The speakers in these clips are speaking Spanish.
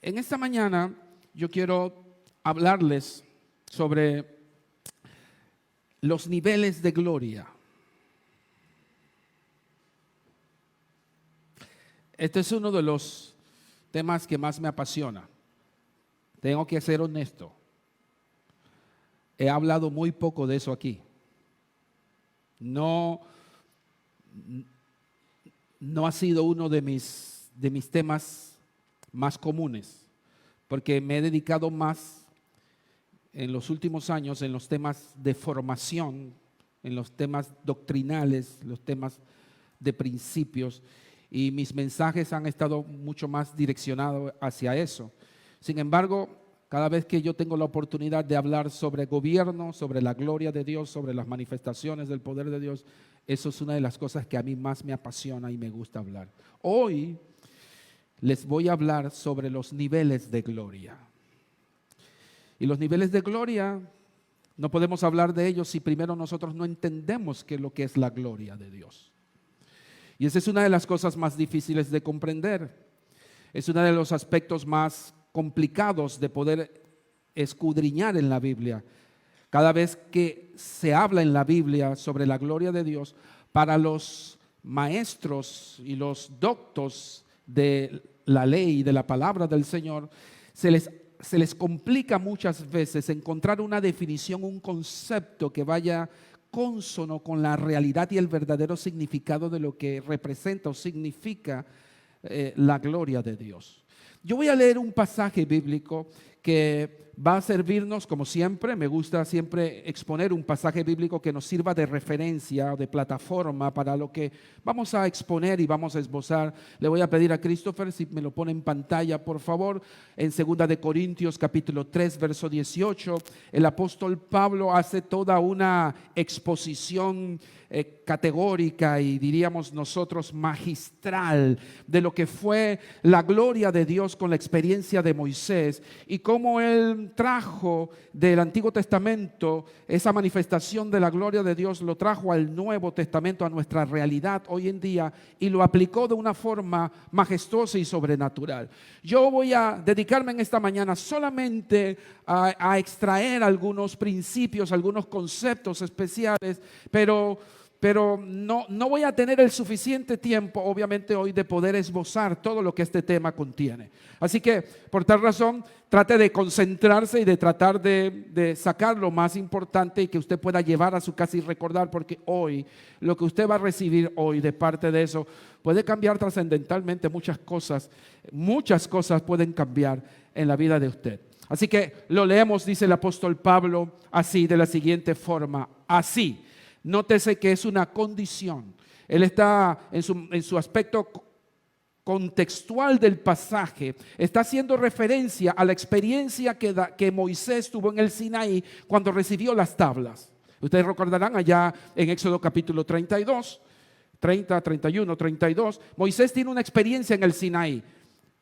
En esta mañana yo quiero hablarles sobre los niveles de gloria. Este es uno de los temas que más me apasiona. Tengo que ser honesto. He hablado muy poco de eso aquí. No ha sido uno de mis temas más comunes, porque me he dedicado más en los últimos años en los temas de formación, en los temas doctrinales, los temas de principios, y mis mensajes han estado mucho más direccionados hacia eso. Sin embargo, cada vez que yo tengo la oportunidad de hablar sobre gobierno, sobre la gloria de Dios, sobre las manifestaciones del poder de Dios, eso es una de las cosas que a mí más me apasiona y me gusta hablar. Hoy les voy a hablar sobre los niveles de gloria. Y los niveles de gloria, no podemos hablar de ellos si primero nosotros no entendemos qué es lo que es la gloria de Dios. Y esa es una de las cosas más difíciles de comprender. Es uno de los aspectos más complicados de poder escudriñar en la Biblia. Cada vez que se habla en la Biblia sobre la gloria de Dios, para los maestros y los doctos de la ley y de la palabra del Señor, se les complica muchas veces encontrar una definición, un concepto que vaya cónsono con la realidad y el verdadero significado de lo que representa o significa la gloria de Dios. Yo voy a leer un pasaje bíblico que va a servirnos, como siempre, me gusta siempre exponer un pasaje bíblico que nos sirva de referencia, de plataforma para lo que vamos a exponer y vamos a esbozar. Le voy a pedir a Christopher si me lo pone en pantalla, por favor. En 2 de Corintios capítulo 3, verso 18, el apóstol Pablo hace toda una exposición categórica y diríamos nosotros magistral de lo que fue la gloria de Dios con la experiencia de Moisés y cómo él trajo del Antiguo Testamento esa manifestación de la gloria de Dios, lo trajo al Nuevo Testamento, a nuestra realidad hoy en día y lo aplicó de una forma majestuosa y sobrenatural. Yo voy a dedicarme en esta mañana solamente a extraer algunos principios, algunos conceptos especiales, pero no voy a tener el suficiente tiempo, obviamente, hoy de poder esbozar todo lo que este tema contiene. Así que, por tal razón, trate de concentrarse y de tratar de sacar lo más importante y que usted pueda llevar a su casa y recordar, porque hoy, lo que usted va a recibir hoy de parte de eso, puede cambiar trascendentalmente muchas cosas pueden cambiar en la vida de usted. Así que lo leemos, dice el apóstol Pablo, así, de la siguiente forma, así. Nótese que es una condición. Él está en su aspecto contextual del pasaje, está haciendo referencia a la experiencia que Moisés tuvo en el Sinaí cuando recibió las tablas. Ustedes recordarán allá en Éxodo capítulo 32, 30, 31, 32, Moisés tiene una experiencia en el Sinaí.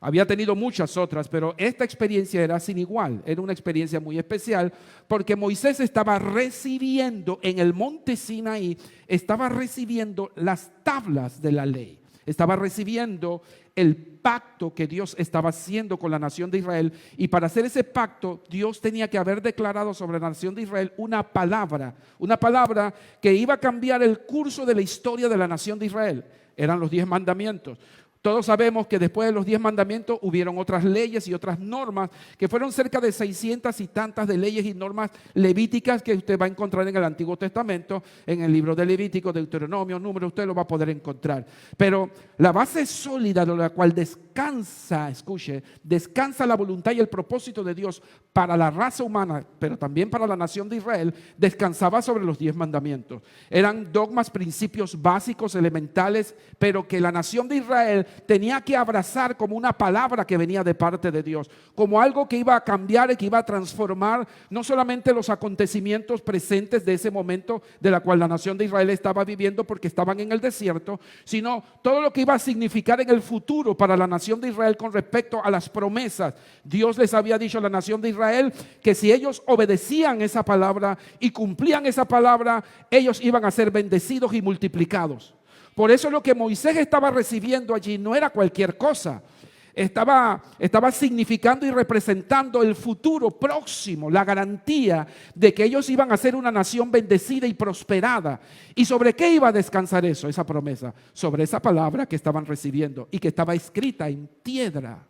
Había tenido muchas otras, pero esta experiencia era sin igual, era una experiencia muy especial porque Moisés estaba recibiendo en el monte Sinaí, estaba recibiendo las tablas de la ley, estaba recibiendo el pacto que Dios estaba haciendo con la nación de Israel, y para hacer ese pacto Dios tenía que haber declarado sobre la nación de Israel una palabra que iba a cambiar el curso de la historia de la nación de Israel. Eran los 10 mandamientos. Todos sabemos que después de los 10 mandamientos hubieron otras leyes y otras normas que fueron cerca de 600 y tantas de leyes y normas levíticas que usted va a encontrar en el Antiguo Testamento, en el libro de Levítico, Deuteronomio, Números, usted lo va a poder encontrar. Pero la base sólida de la cual descansa la voluntad y el propósito de Dios para la raza humana, pero también para la nación de Israel, descansaba sobre los 10 mandamientos. Eran dogmas, principios básicos, elementales, pero que la nación de Israel tenía que abrazar como una palabra que venía de parte de Dios, como algo que iba a cambiar y que iba a transformar no solamente los acontecimientos presentes de ese momento de la cual la nación de Israel estaba viviendo porque estaban en el desierto, sino todo lo que iba a significar en el futuro para la nación de Israel con respecto a las promesas. Dios les había dicho a la nación de Israel que si ellos obedecían esa palabra y cumplían esa palabra, ellos iban a ser bendecidos y multiplicados. Por eso lo que Moisés estaba recibiendo allí no era cualquier cosa. estaba significando y representando el futuro próximo, la garantía de que ellos iban a ser una nación bendecida y prosperada. ¿Y sobre qué iba a descansar eso, esa promesa? Sobre esa palabra que estaban recibiendo y que estaba escrita en piedra.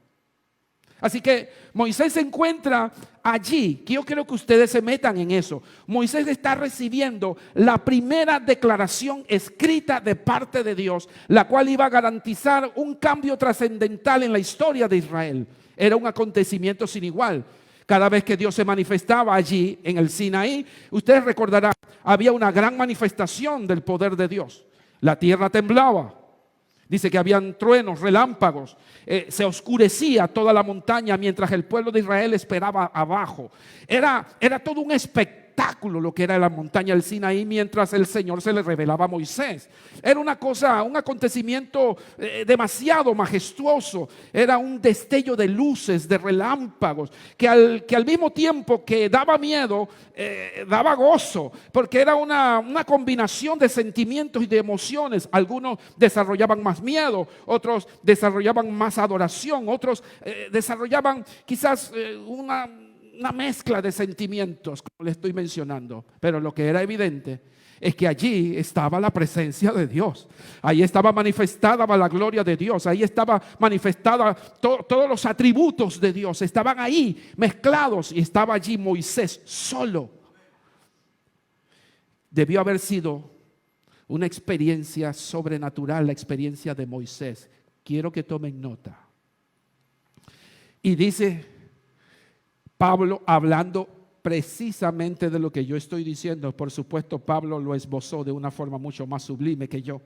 Así que Moisés se encuentra allí, que yo quiero que ustedes se metan en eso. Moisés está recibiendo la primera declaración escrita de parte de Dios, la cual iba a garantizar un cambio trascendental en la historia de Israel. Era un acontecimiento sin igual. Cada vez que Dios se manifestaba allí en el Sinaí, ustedes recordarán, había una gran manifestación del poder de Dios. La tierra temblaba. Dice que habían truenos, relámpagos, se oscurecía toda la montaña mientras el pueblo de Israel esperaba abajo. Era todo un espectáculo lo que era la montaña del Sinaí mientras el Señor se le revelaba a Moisés. Era una cosa, un acontecimiento demasiado majestuoso. Era un destello de luces, de relámpagos, que al mismo tiempo que daba miedo, daba gozo, porque era una combinación de sentimientos y de emociones. Algunos desarrollaban más miedo, otros desarrollaban más adoración, otros desarrollaban quizás una mezcla de sentimientos, como le estoy mencionando. Pero lo que era evidente es que allí estaba la presencia de Dios. Ahí estaba manifestada la gloria de Dios. Ahí estaba manifestada todos los atributos de Dios. Estaban ahí mezclados y estaba allí Moisés solo. Debió haber sido una experiencia sobrenatural, la experiencia de Moisés. Quiero que tomen nota. Y dice Pablo, hablando precisamente de lo que yo estoy diciendo. Por supuesto, Pablo lo esbozó de una forma mucho más sublime que yo.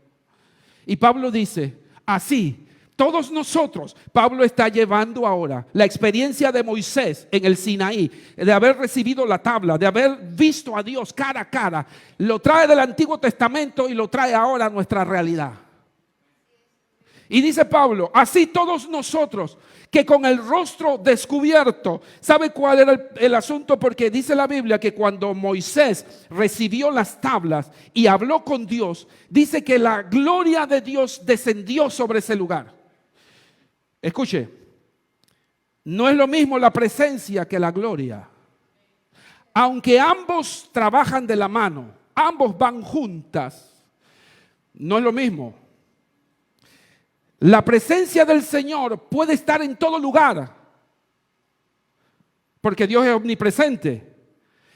Y Pablo dice, así, todos nosotros, Pablo está llevando ahora la experiencia de Moisés en el Sinaí, de haber recibido la tabla, de haber visto a Dios cara a cara, lo trae del Antiguo Testamento y lo trae ahora a nuestra realidad. Y dice Pablo, así todos nosotros que con el rostro descubierto, ¿sabe cuál era el asunto? Porque dice la Biblia que cuando Moisés recibió las tablas y habló con Dios, dice que la gloria de Dios descendió sobre ese lugar. Escuche, no es lo mismo la presencia que la gloria. Aunque ambos trabajan de la mano, ambos van juntas, no es lo mismo. La presencia del Señor puede estar en todo lugar, porque Dios es omnipresente.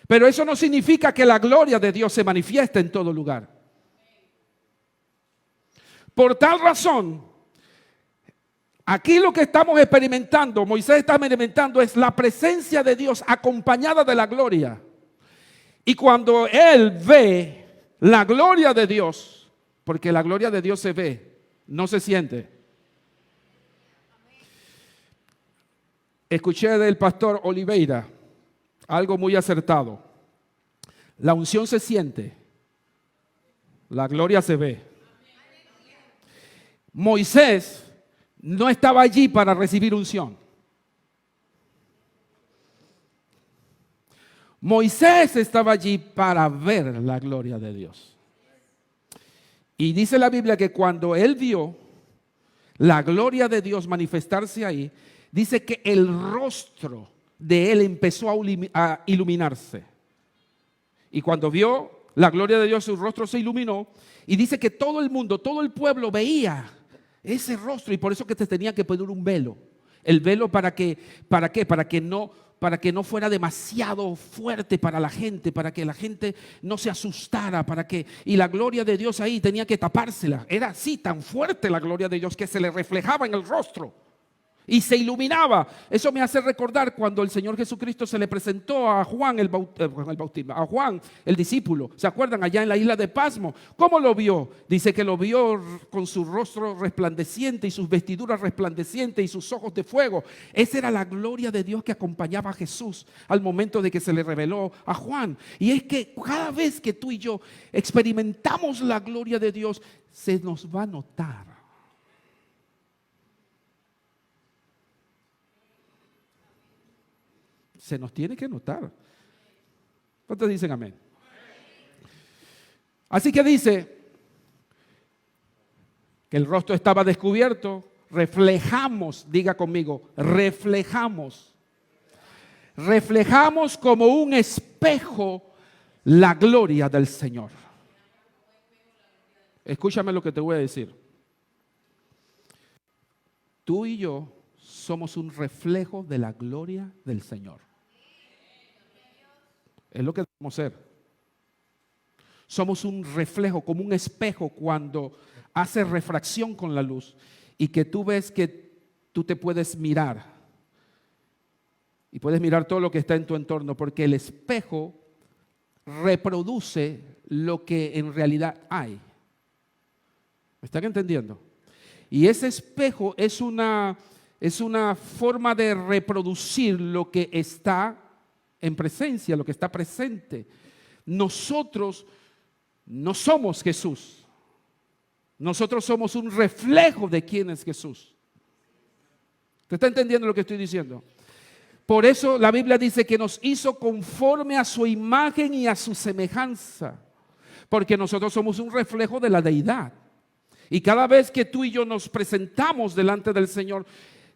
Pero eso no significa que la gloria de Dios se manifieste en todo lugar. Por tal razón, aquí lo que estamos experimentando, Moisés está experimentando, es la presencia de Dios acompañada de la gloria. Y cuando él ve la gloria de Dios, porque la gloria de Dios se ve, no se siente. Escuché del pastor Oliveira algo muy acertado. La unción se siente, la gloria se ve. Moisés no estaba allí para recibir unción. Moisés estaba allí para ver la gloria de Dios. Y dice la Biblia que cuando él vio la gloria de Dios manifestarse ahí, dice que el rostro de él empezó a iluminarse. Y cuando vio la gloria de Dios, su rostro se iluminó. Y dice que todo el mundo, todo el pueblo veía ese rostro. Y por eso que te tenía que poner un velo. El velo ¿para qué? Para que no fuera demasiado fuerte para la gente, para que la gente no se asustara, y la gloria de Dios ahí tenía que tapársela. Era así tan fuerte la gloria de Dios que se le reflejaba en el rostro y se iluminaba. Eso me hace recordar cuando el Señor Jesucristo se le presentó a Juan a Juan el discípulo. ¿Se acuerdan? Allá en la isla de Pasmo. ¿Cómo lo vio? Dice que lo vio con su rostro resplandeciente y sus vestiduras resplandecientes y sus ojos de fuego. Esa era la gloria de Dios que acompañaba a Jesús al momento de que se le reveló a Juan. Y es que cada vez que tú y yo experimentamos la gloria de Dios, se nos va a notar. Se nos tiene que notar. ¿Cuántos dicen amén? Así que dice que el rostro estaba descubierto, reflejamos, diga conmigo, reflejamos como un espejo la gloria del Señor. Escúchame lo que te voy a decir. Tú y yo somos un reflejo de la gloria del Señor. Es lo que debemos ser. Somos un reflejo, como un espejo cuando hace refracción con la luz y que tú ves que tú te puedes mirar y puedes mirar todo lo que está en tu entorno, porque el espejo reproduce lo que en realidad hay. ¿Me están entendiendo? Y ese espejo es una forma de reproducir lo que está en presencia, lo que está presente. Nosotros no somos Jesús. Nosotros somos un reflejo de quién es Jesús. ¿Te está entendiendo lo que estoy diciendo? Por eso la Biblia dice que nos hizo conforme a su imagen y a su semejanza. Porque nosotros somos un reflejo de la deidad. Y cada vez que tú y yo nos presentamos delante del Señor,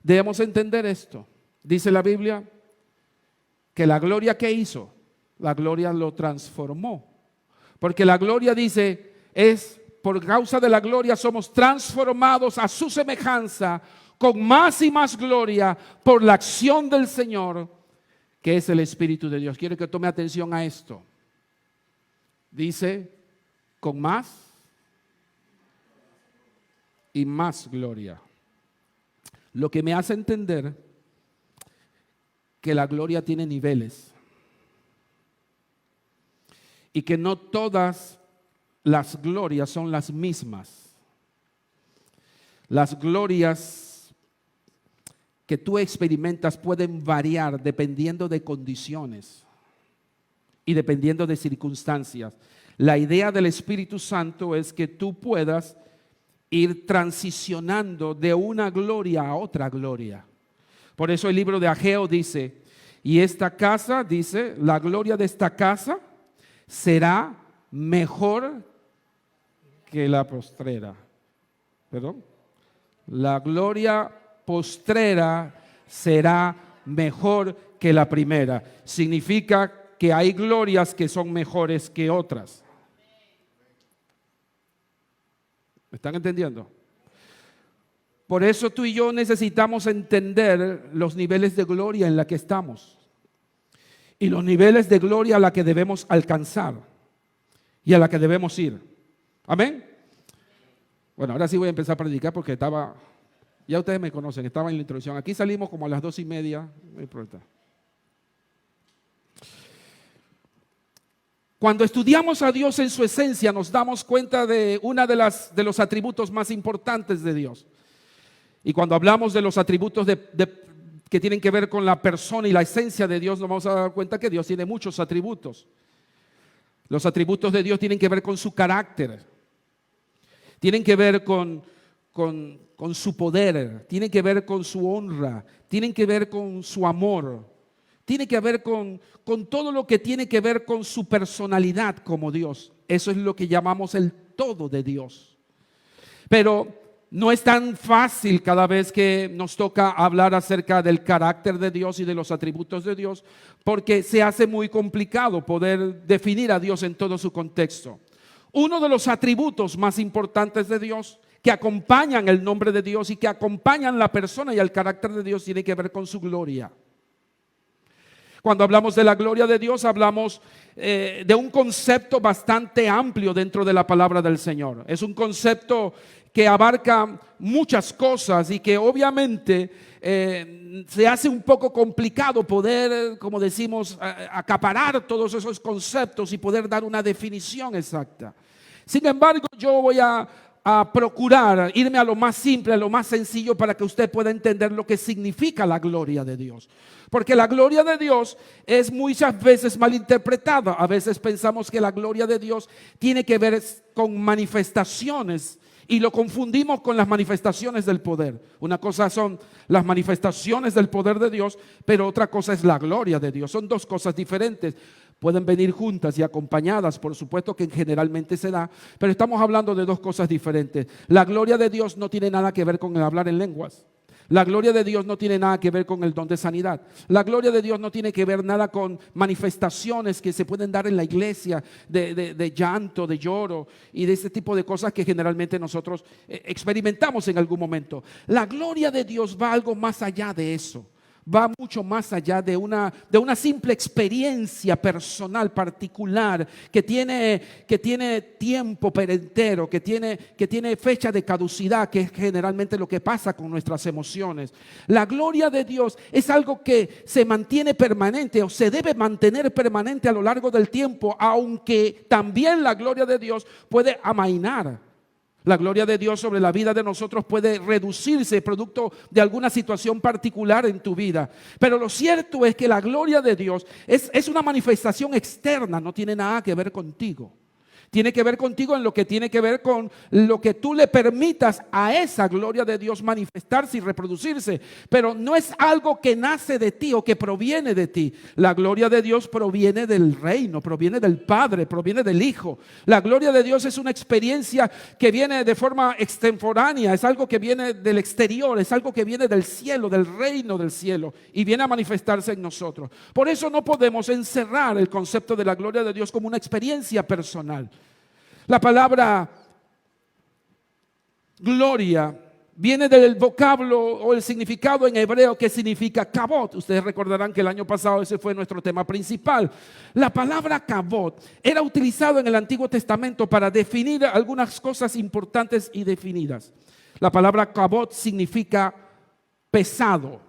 debemos entender esto. Dice la Biblia que la gloria que hizo, la gloria lo transformó. Porque la gloria dice, es por causa de la gloria somos transformados a su semejanza con más y más gloria por la acción del Señor, que es el Espíritu de Dios. Quiero que tome atención a esto. Dice, con más y más gloria. Lo que me hace entender que la gloria tiene niveles y que no todas las glorias son las mismas. Las glorias que tú experimentas pueden variar dependiendo de condiciones y dependiendo de circunstancias. La idea del Espíritu Santo es que tú puedas ir transicionando de una gloria a otra gloria. Por eso el libro de Ageo dice, y esta casa, dice, la gloria de esta casa será mejor que la postrera. ¿Perdón? La gloria postrera será mejor que la primera. Significa que hay glorias que son mejores que otras. ¿Me están entendiendo? Por eso tú y yo necesitamos entender los niveles de gloria en la que estamos y los niveles de gloria a la que debemos alcanzar y a la que debemos ir. Amén. Bueno, ahora sí voy a empezar a predicar porque ya ustedes me conocen, estaba en la introducción. Aquí salimos como a las 2:30, no importa. Cuando estudiamos a Dios en su esencia, nos damos cuenta de una de los atributos más importantes de Dios. Y cuando hablamos de los atributos que tienen que ver con la persona y la esencia de Dios, nos vamos a dar cuenta que Dios tiene muchos atributos. Los atributos de Dios tienen que ver con su carácter, tienen que ver con su poder, tienen que ver con su honra, tienen que ver con su amor, tiene que ver con todo lo que tiene que ver con su personalidad como Dios. Eso es lo que llamamos el todo de Dios. Pero no es tan fácil cada vez que nos toca hablar acerca del carácter de Dios y de los atributos de Dios, porque se hace muy complicado poder definir a Dios en todo su contexto. Uno de los atributos más importantes de Dios, que acompañan el nombre de Dios y que acompañan la persona y el carácter de Dios, tiene que ver con su gloria. Cuando hablamos de la gloria de Dios, hablamos de un concepto bastante amplio dentro de la palabra del Señor. Es un concepto que abarca muchas cosas y que obviamente se hace un poco complicado poder, como decimos, acaparar todos esos conceptos y poder dar una definición exacta. Sin embargo, yo voy a procurar irme a lo más simple, a lo más sencillo, para que usted pueda entender lo que significa la gloria de Dios. Porque la gloria de Dios es muchas veces malinterpretada. A veces pensamos que la gloria de Dios tiene que ver con manifestaciones y lo confundimos con las manifestaciones del poder. Una cosa son las manifestaciones del poder de Dios, pero otra cosa es la gloria de Dios. Son dos cosas diferentes. Pueden venir juntas y acompañadas, por supuesto que generalmente se da, pero estamos hablando de dos cosas diferentes. La gloria de Dios no tiene nada que ver con el hablar en lenguas. La gloria de Dios no tiene nada que ver con el don de sanidad. La gloria de Dios no tiene que ver nada con manifestaciones que se pueden dar en la iglesia de llanto, de lloro y de ese tipo de cosas que generalmente nosotros experimentamos en algún momento. La gloria de Dios va algo más allá de eso. Va mucho más allá de una simple experiencia personal particular que tiene tiempo perentorio, que tiene fecha de caducidad, que es generalmente lo que pasa con nuestras emociones. La gloria de Dios es algo que se mantiene permanente o se debe mantener permanente a lo largo del tiempo, aunque también la gloria de Dios puede amainar. La gloria de Dios sobre la vida de nosotros puede reducirse producto de alguna situación particular en tu vida. Pero lo cierto es que la gloria de Dios es una manifestación externa, no tiene nada que ver contigo. Tiene que ver contigo en lo que tiene que ver con lo que tú le permitas a esa gloria de Dios manifestarse y reproducirse. Pero no es algo que nace de ti o que proviene de ti. La gloria de Dios proviene del reino, proviene del Padre, proviene del Hijo. La gloria de Dios es una experiencia que viene de forma extemporánea, es algo que viene del exterior, es algo que viene del cielo, del reino del cielo y viene a manifestarse en nosotros. Por eso no podemos encerrar el concepto de la gloria de Dios como una experiencia personal. La palabra gloria viene del vocablo o el significado en hebreo que significa kabod. Ustedes recordarán que el año pasado ese fue nuestro tema principal. La palabra kabod era utilizado en el Antiguo Testamento para definir algunas cosas importantes y definidas. La palabra kabod significa pesado.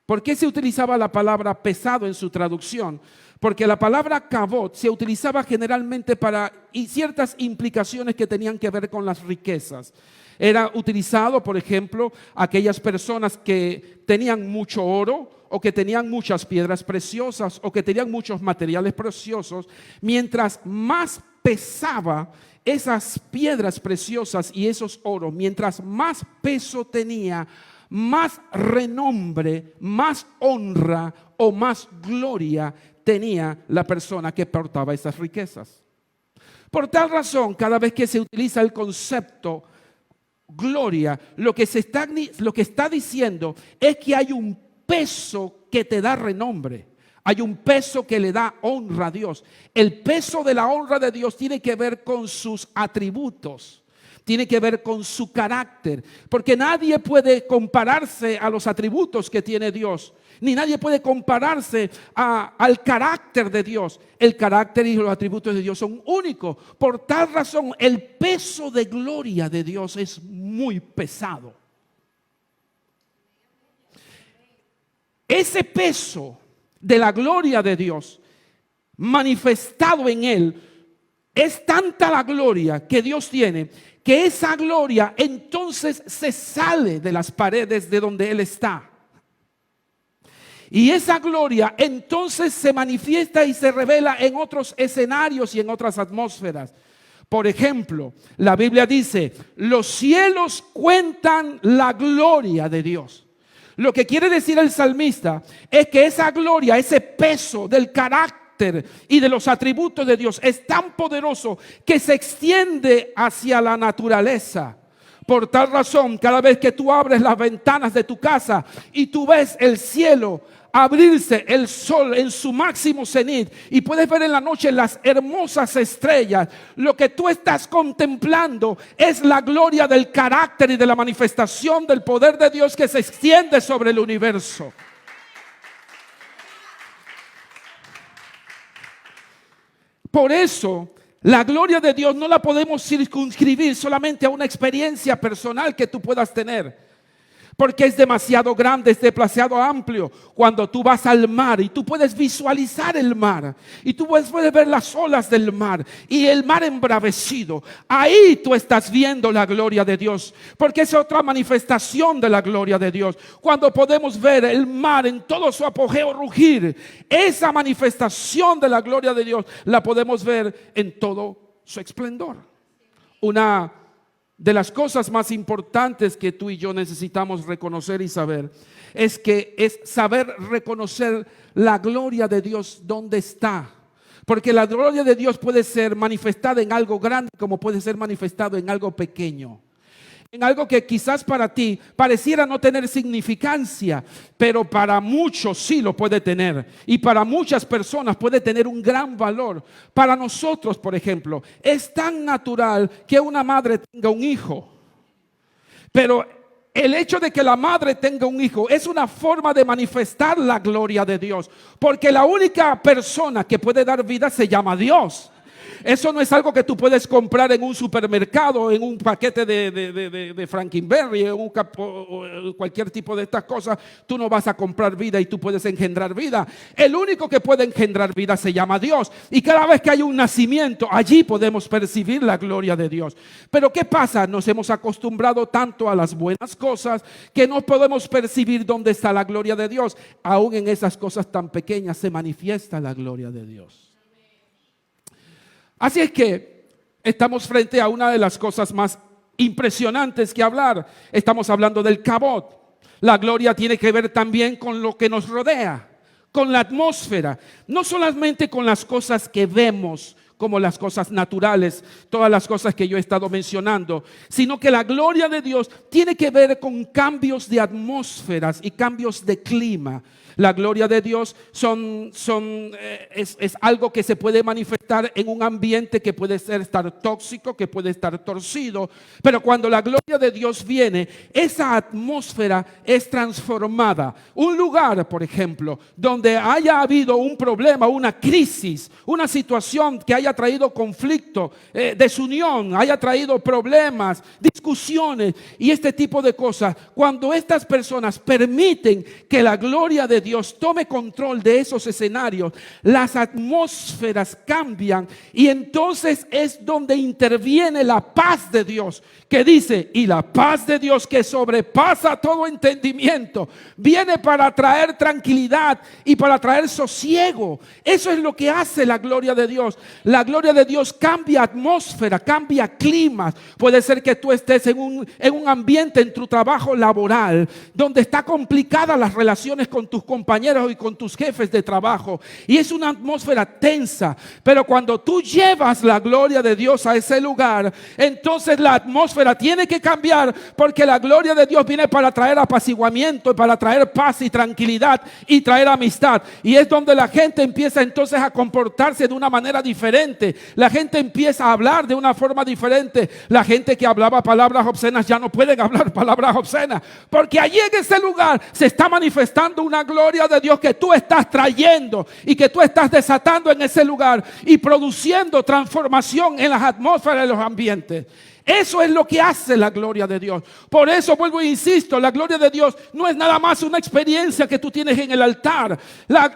¿Por qué se utilizaba la palabra pesado en su traducción? Porque la palabra kabod se utilizaba generalmente para ciertas implicaciones que tenían que ver con las riquezas. Era utilizado, por ejemplo, aquellas personas que tenían mucho oro o que tenían muchas piedras preciosas o que tenían muchos materiales preciosos. Mientras más pesaba esas piedras preciosas y esos oros, mientras más peso tenía, más renombre, más honra o más gloria tenía la persona que portaba esas riquezas. Por tal razón, cada vez que se utiliza el concepto gloria, lo que está diciendo es que hay un peso que te da renombre. Hay un peso que le da honra a Dios. El peso de la honra de Dios tiene que ver con sus atributos. Tiene que ver con su carácter, porque nadie puede compararse a los atributos que tiene Dios, ni nadie puede compararse al carácter de Dios. El carácter y los atributos de Dios son únicos. Por tal razón, el peso de gloria de Dios es muy pesado. Ese peso de la gloria de Dios manifestado en Él, es tanta la gloria que Dios tiene, que esa gloria entonces se sale de las paredes de donde Él está. Y esa gloria entonces se manifiesta y se revela en otros escenarios y en otras atmósferas. Por ejemplo, la Biblia dice, los cielos cuentan la gloria de Dios. Lo que quiere decir el salmista es que esa gloria, ese peso del carácter y de los atributos de Dios es tan poderoso que se extiende hacia la naturaleza. Por tal razón, cada vez que tú abres las ventanas de tu casa y tú ves el cielo abrirse, el sol en su máximo cenit, y puedes ver en la noche las hermosas estrellas, lo que tú estás contemplando es la gloria del carácter y de la manifestación del poder de Dios que se extiende sobre el universo. Por eso, la gloria de Dios no la podemos circunscribir solamente a una experiencia personal que tú puedas tener. Porque es demasiado grande, es demasiado amplio. Cuando tú vas al mar y tú puedes visualizar el mar y tú puedes ver las olas del mar y el mar embravecido, ahí tú estás viendo la gloria de Dios, porque es otra manifestación de la gloria de Dios. Cuando podemos ver el mar en todo su apogeo rugir, esa manifestación de la gloria de Dios la podemos ver en todo su esplendor. Una de las cosas más importantes que tú y yo necesitamos reconocer y saber es saber reconocer la gloria de Dios donde está. Porque la gloria de Dios puede ser manifestada en algo grande como puede ser manifestado en algo pequeño. En algo que quizás para ti pareciera no tener significancia, pero para muchos sí lo puede tener. Y para muchas personas puede tener un gran valor. Para nosotros, por ejemplo, es tan natural que una madre tenga un hijo. Pero el hecho de que la madre tenga un hijo es una forma de manifestar la gloria de Dios. Porque la única persona que puede dar vida se llama Dios. Eso no es algo que tú puedes comprar en un supermercado, en un paquete de Frankenberry, o cualquier tipo de estas cosas. Tú no vas a comprar vida y tú puedes engendrar vida. El único que puede engendrar vida se llama Dios. Y cada vez que hay un nacimiento, allí podemos percibir la gloria de Dios. Pero ¿qué pasa? Nos hemos acostumbrado tanto a las buenas cosas que no podemos percibir dónde está la gloria de Dios. Aún en esas cosas tan pequeñas se manifiesta la gloria de Dios. Así es que estamos frente a una de las cosas más impresionantes que hablar. Estamos hablando del Kabod. La gloria tiene que ver también con lo que nos rodea, con la atmósfera. No solamente con las cosas que vemos, como las cosas naturales, todas las cosas que yo he estado mencionando, sino que la gloria de Dios tiene que ver con cambios de atmósferas y cambios de clima. La gloria de Dios es algo que se puede manifestar en un ambiente que puede estar tóxico, que puede estar torcido. Pero cuando la gloria de Dios viene, esa atmósfera es transformada. Un lugar, por ejemplo, donde haya habido un problema, una crisis, una situación que haya traído conflicto, desunión, haya traído problemas, discusiones y este tipo de cosas. Cuando estas personas permiten que la gloria de Dios tome control de esos escenarios, las atmósferas cambian y entonces es donde interviene la paz de Dios, que dice: y la paz de Dios que sobrepasa todo entendimiento viene para traer tranquilidad y para traer sosiego. Eso es lo que hace la gloria de Dios. La gloria de Dios cambia atmósfera, cambia climas. Puede ser que tú estés en un ambiente, en tu trabajo laboral, donde está complicada las relaciones con tus compañeros y con tus jefes de trabajo, y es una atmósfera tensa. Pero cuando tú llevas la gloria de Dios a ese lugar, entonces la atmósfera tiene que cambiar, porque la gloria de Dios viene para traer apaciguamiento, para traer paz y tranquilidad y traer amistad. Y es donde la gente empieza entonces a comportarse de una manera diferente. La gente empieza a hablar de una forma diferente. La gente que hablaba palabras obscenas ya no pueden hablar palabras obscenas, porque allí en ese lugar se está manifestando una gloria de Dios que tú estás trayendo y que tú estás desatando en ese lugar y produciendo transformación en las atmósferas de los ambientes. Eso es lo que hace la gloria de Dios. Por eso vuelvo e insisto, la gloria de Dios no es nada más una experiencia que tú tienes en el altar.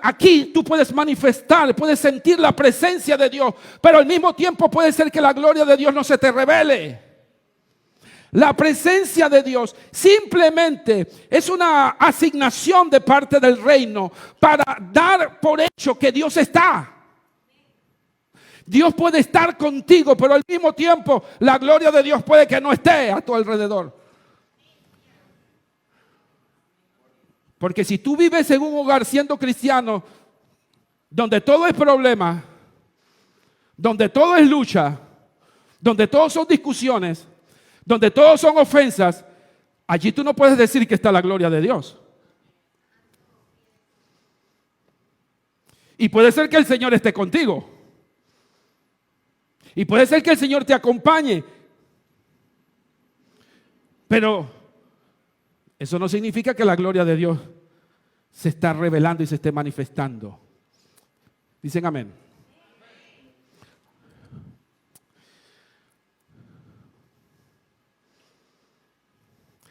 Aquí tú puedes manifestar, puedes sentir la presencia de Dios, pero al mismo tiempo puede ser que la gloria de Dios no se te revele. La presencia de Dios simplemente es una asignación de parte del reino para dar por hecho que Dios está. Dios puede estar contigo, pero al mismo tiempo la gloria de Dios puede que no esté a tu alrededor. Porque si tú vives en un hogar siendo cristiano, donde todo es problema, donde todo es lucha, donde todo son discusiones, donde todos son ofensas, allí tú no puedes decir que está la gloria de Dios. Y puede ser que el Señor esté contigo. Y puede ser que el Señor te acompañe. Pero eso no significa que la gloria de Dios se está revelando y se esté manifestando. Dicen amén.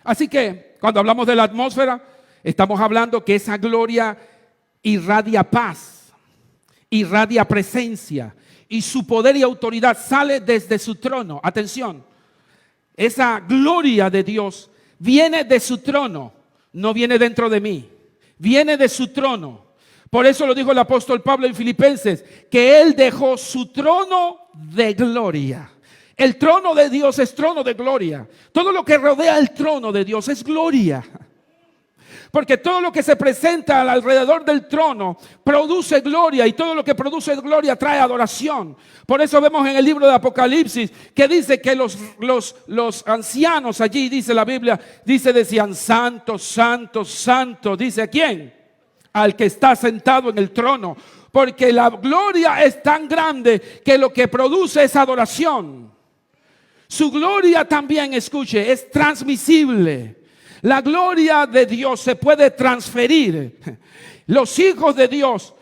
Así que cuando hablamos de la atmósfera, estamos hablando que esa gloria irradia paz, irradia presencia, y su poder y autoridad sale desde su trono. Atención, esa gloria de Dios viene de su trono, no viene dentro de mí, viene de su trono. Por eso lo dijo el apóstol Pablo en Filipenses, que Él dejó su trono de gloria. El trono de Dios es trono de gloria. Todo lo que rodea el trono de Dios es gloria. Porque todo lo que se presenta alrededor del trono produce gloria, y todo lo que produce gloria trae adoración. Por eso vemos en el libro de Apocalipsis que dice que los ancianos allí, dice la Biblia, decían santo, santo, santo. ¿Dice a quién? Al que está sentado en el trono. Porque la gloria es tan grande que lo que produce es adoración. Su gloria también, escuche, es transmisible. La gloria de Dios se puede transferir. Los hijos de Dios,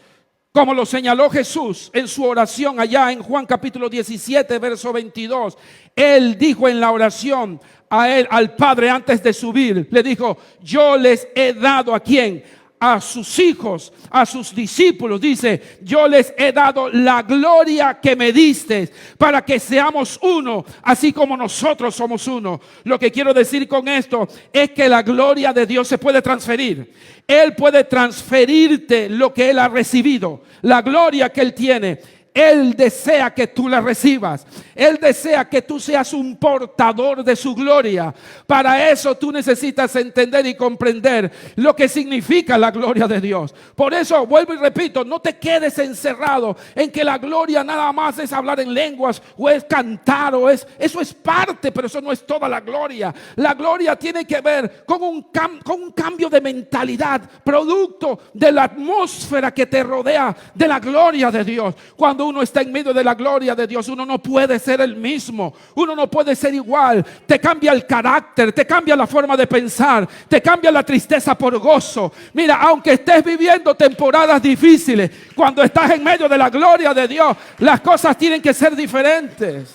como lo señaló Jesús en su oración allá en Juan capítulo 17, verso 22. Él dijo en la oración al Padre antes de subir, le dijo: yo les he dado ¿a quién? A sus hijos, a sus discípulos. Dice: yo les he dado la gloria que me diste, para que seamos uno, así como nosotros somos uno. Lo que quiero decir con esto es que la gloria de Dios se puede transferir. Él puede transferirte lo que Él ha recibido, la gloria que Él tiene. Él desea que tú la recibas. Él desea que tú seas un portador de su gloria. Para eso tú necesitas entender y comprender lo que significa la gloria de Dios. Por eso vuelvo y repito, no te quedes encerrado en que la gloria nada más es hablar en lenguas o es cantar eso es parte, pero eso no es toda la gloria. La gloria tiene que ver con un cambio de mentalidad, producto de la atmósfera que te rodea de la gloria de Dios. Cuando uno está en medio de la gloria de Dios, uno no puede ser el mismo, uno no puede ser igual. Te cambia el carácter, te cambia la forma de pensar, te cambia la tristeza por gozo. Mira, aunque estés viviendo temporadas difíciles, cuando estás en medio de la gloria de Dios, las cosas tienen que ser diferentes.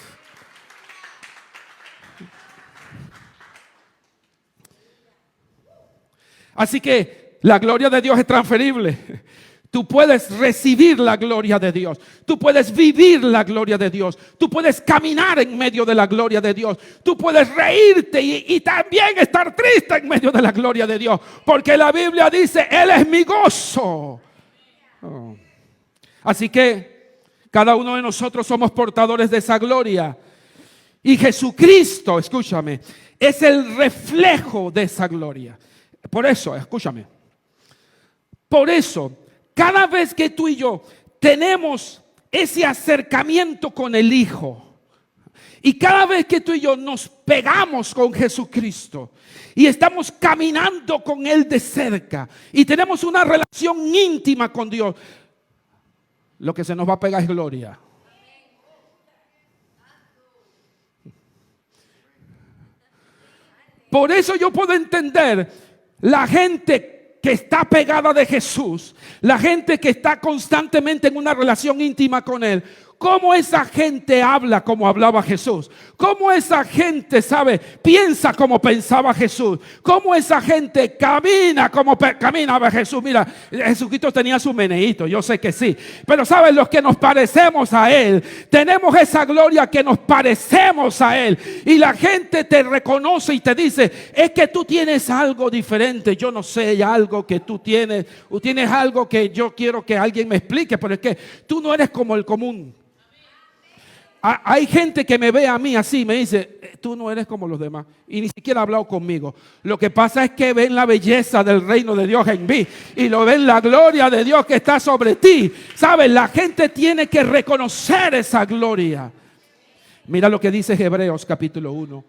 Así que la gloria de Dios es transferible. Tú puedes recibir la gloria de Dios. Tú puedes vivir la gloria de Dios. Tú puedes caminar en medio de la gloria de Dios. Tú puedes reírte y también estar triste en medio de la gloria de Dios. Porque la Biblia dice: Él es mi gozo. Oh. Así que cada uno de nosotros somos portadores de esa gloria. Y Jesucristo, escúchame, es el reflejo de esa gloria. Por eso, escúchame. Por eso, cada vez que tú y yo tenemos ese acercamiento con el Hijo, y cada vez que tú y yo nos pegamos con Jesucristo y estamos caminando con Él de cerca y tenemos una relación íntima con Dios, lo que se nos va a pegar es gloria. Por eso yo puedo entender la gente que está pegada de Jesús, la gente que está constantemente en una relación íntima con Él. Cómo esa gente habla como hablaba Jesús. Cómo esa gente, piensa como pensaba Jesús. Cómo esa gente camina como caminaba Jesús. Mira, Jesucristo tenía su meneíto, yo sé que sí. Pero los que nos parecemos a Él, tenemos esa gloria que nos parecemos a Él. Y la gente te reconoce y te dice: es que tú tienes algo diferente. Yo no sé, hay algo que tú tienes. O tienes algo que yo quiero que alguien me explique. Pero es que tú no eres como el común. Hay gente que me ve a mí así, me dice: tú no eres como los demás. Y ni siquiera ha hablado conmigo. Lo que pasa es que ven la belleza del reino de Dios en mí. Y lo ven la gloria de Dios que está sobre ti. ¿Sabes? La gente tiene que reconocer esa gloria. Mira lo que dice Hebreos capítulo 1.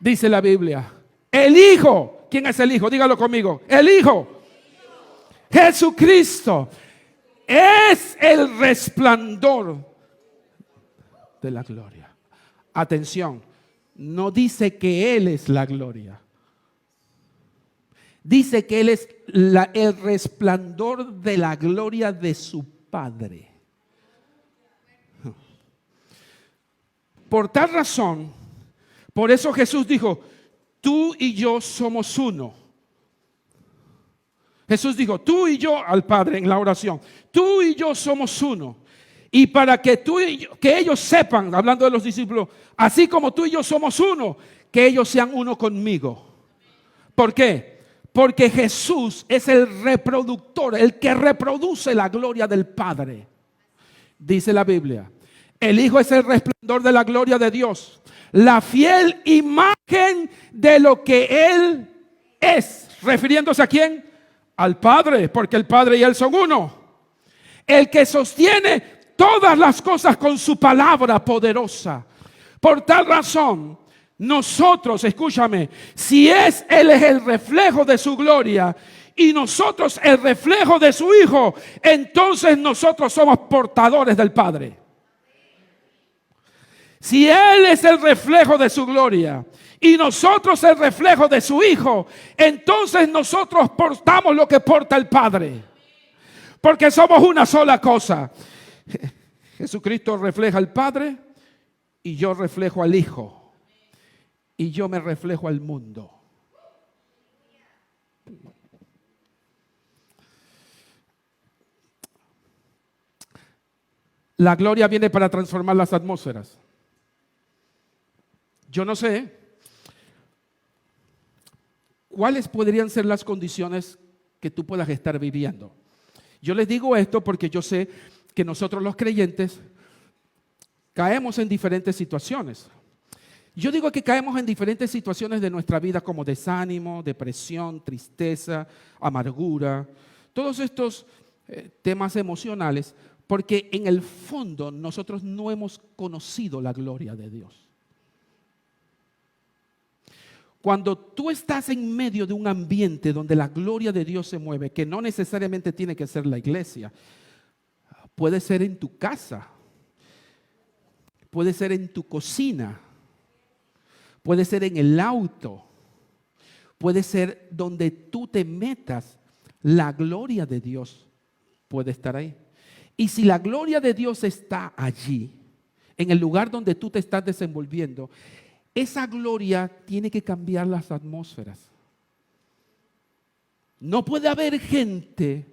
Dice la Biblia: el Hijo. ¿Quién es el Hijo? Dígalo conmigo. El Hijo. Jesucristo es el resplandor de la gloria. Atención, no dice que Él es la gloria. Dice que Él es el resplandor de la gloria de su Padre. Por tal razón, por eso Jesús dijo: tú y yo somos uno. Jesús dijo: tú y yo, al Padre en la oración, tú y yo somos uno. Y para que tú y yo, que ellos sepan, hablando de los discípulos, así como tú y yo somos uno, que ellos sean uno conmigo. ¿Por qué? Porque Jesús es el reproductor, el que reproduce la gloria del Padre. Dice la Biblia El Hijo es el resplandor de la gloria de Dios, la fiel imagen de lo que Él es. ¿Refiriéndose a quién? Al Padre, porque el Padre y Él son uno. El que sostiene todas las cosas con su palabra poderosa. Por tal razón, nosotros, escúchame, si Él es el reflejo de su gloria y nosotros el reflejo de su Hijo, entonces nosotros somos portadores del Padre. Si Él es el reflejo de su gloria y nosotros el reflejo de su Hijo, entonces nosotros portamos lo que porta el Padre. Porque somos una sola cosa. Jesucristo refleja al Padre y yo reflejo al Hijo. Y yo me reflejo al mundo. La gloria viene para transformar las atmósferas. Yo no sé cuáles podrían ser las condiciones que tú puedas estar viviendo. Yo les digo esto porque yo sé que nosotros los creyentes caemos en diferentes situaciones. Yo digo que caemos en diferentes situaciones de nuestra vida como desánimo, depresión, tristeza, amargura, todos estos temas emocionales, porque en el fondo nosotros no hemos conocido la gloria de Dios. Cuando tú estás en medio de un ambiente donde la gloria de Dios se mueve, que no necesariamente tiene que ser la iglesia, puede ser en tu casa, puede ser en tu cocina, puede ser en el auto, puede ser donde tú te metas, la gloria de Dios puede estar ahí. Y si la gloria de Dios está allí, en el lugar donde tú te estás desenvolviendo, esa gloria tiene que cambiar las atmósferas. No puede haber gente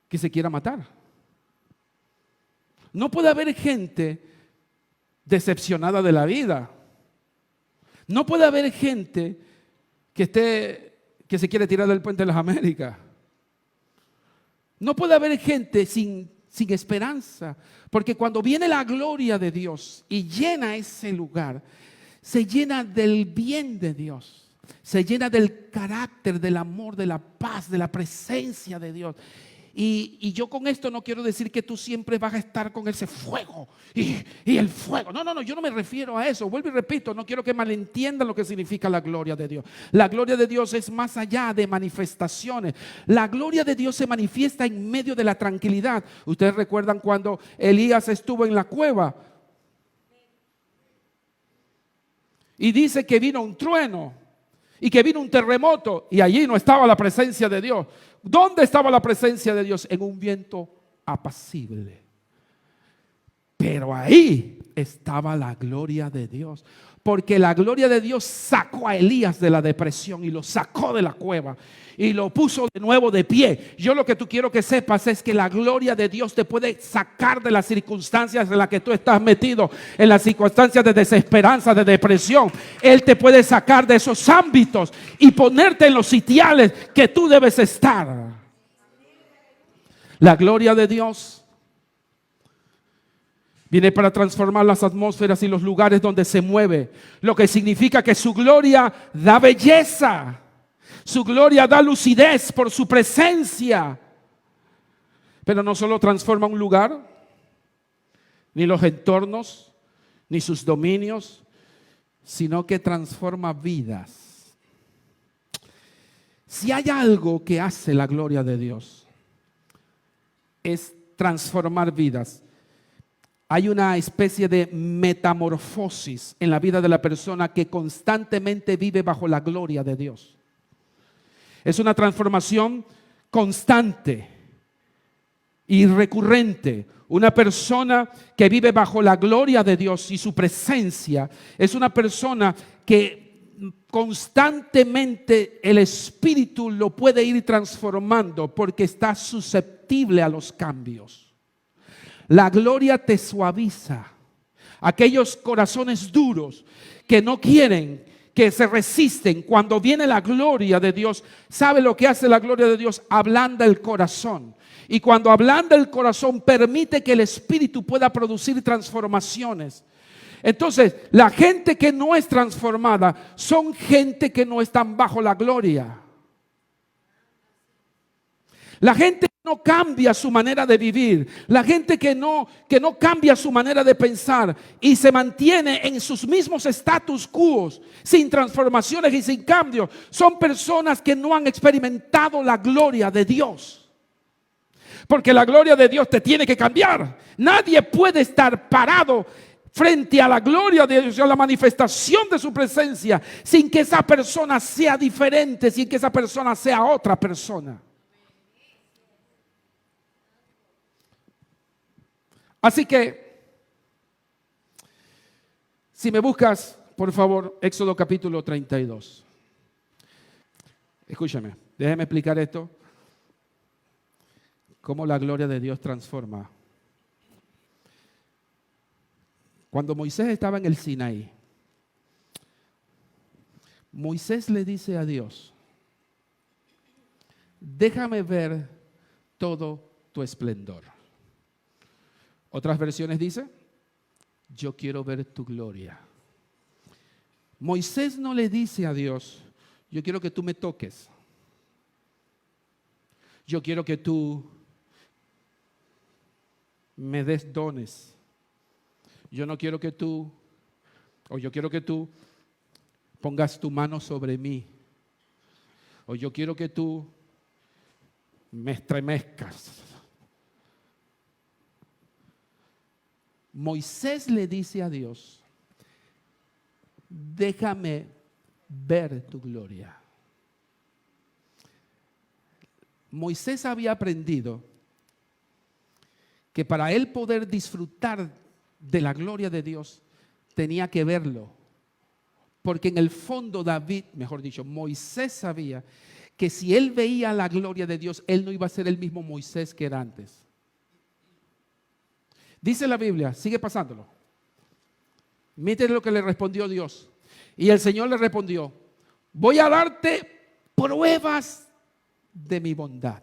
que se quiera matar. No puede haber gente decepcionada de la vida. No puede haber gente que se quiere tirar del puente de las Américas. No puede haber gente sin esperanza, porque cuando viene la gloria de Dios y llena ese lugar, se llena del bien de Dios, se llena del carácter, del amor, de la paz, de la presencia de Dios. Y yo con esto no quiero decir que tú siempre vas a estar con ese fuego y el fuego. No, yo no me refiero a eso. Vuelvo y repito, no quiero que malentiendan lo que significa la gloria de Dios. La gloria de Dios es más allá de manifestaciones. La gloria de Dios se manifiesta en medio de la tranquilidad. Ustedes recuerdan cuando Elías estuvo en la cueva y dice que vino un trueno y que vino un terremoto y allí no estaba la presencia de Dios. ¿Dónde estaba la presencia de Dios? En un viento apacible. Pero ahí estaba la gloria de Dios. Porque la gloria de Dios sacó a Elías de la depresión y lo sacó de la cueva y lo puso de nuevo de pie. Yo lo que tú quiero que sepas es que la gloria de Dios te puede sacar de las circunstancias en las que tú estás metido, en las circunstancias de desesperanza, de depresión. Él te puede sacar de esos ámbitos y ponerte en los sitiales que tú debes estar. La gloria de Dios viene para transformar las atmósferas y los lugares donde se mueve. Lo que significa que su gloria da belleza. Su gloria da lucidez por su presencia. Pero no solo transforma un lugar, ni los entornos, ni sus dominios, sino que transforma vidas. Si hay algo que hace la gloria de Dios, es transformar vidas. Hay una especie de metamorfosis en la vida de la persona que constantemente vive bajo la gloria de Dios. Es una transformación constante y recurrente. Una persona que vive bajo la gloria de Dios y su presencia es una persona que constantemente el Espíritu lo puede ir transformando porque está susceptible a los cambios. La gloria te suaviza. Aquellos corazones duros que no quieren que se resisten cuando viene la gloria de Dios. ¿Sabe lo que hace la gloria de Dios? Ablanda el corazón. Y cuando ablanda el corazón, permite que el Espíritu pueda producir transformaciones. Entonces, la gente que no es transformada son gente que no están bajo la gloria. La gente que no cambia su manera de vivir, la gente que no cambia su manera de pensar y se mantiene en sus mismos status quo, sin transformaciones y sin cambios, son personas que no han experimentado la gloria de Dios. Porque la gloria de Dios te tiene que cambiar. Nadie puede estar parado frente a la gloria de Dios, a la manifestación de su presencia, sin que esa persona sea diferente, sin que esa persona sea otra persona. Así que, si me buscas, por favor, Éxodo capítulo 32. Escúchame, déjeme explicar esto. Cómo la gloria de Dios transforma. Cuando Moisés estaba en el Sinaí, Moisés le dice a Dios: déjame ver todo tu esplendor. Otras versiones dice: yo quiero ver tu gloria. Moisés no le dice a Dios: yo quiero que tú me toques. Yo quiero que tú me des dones. Yo quiero que tú pongas tu mano sobre mí. O yo quiero que tú me estremezcas. Moisés le dice a Dios: déjame ver tu gloria. Moisés había aprendido que para él poder disfrutar de la gloria de Dios tenía que verlo. Porque en el fondo Moisés sabía que si él veía la gloria de Dios, él no iba a ser el mismo Moisés que era antes. Dice la Biblia, sigue pasándolo. Mírate lo que le respondió Dios. Y el Señor le respondió: voy a darte pruebas de mi bondad.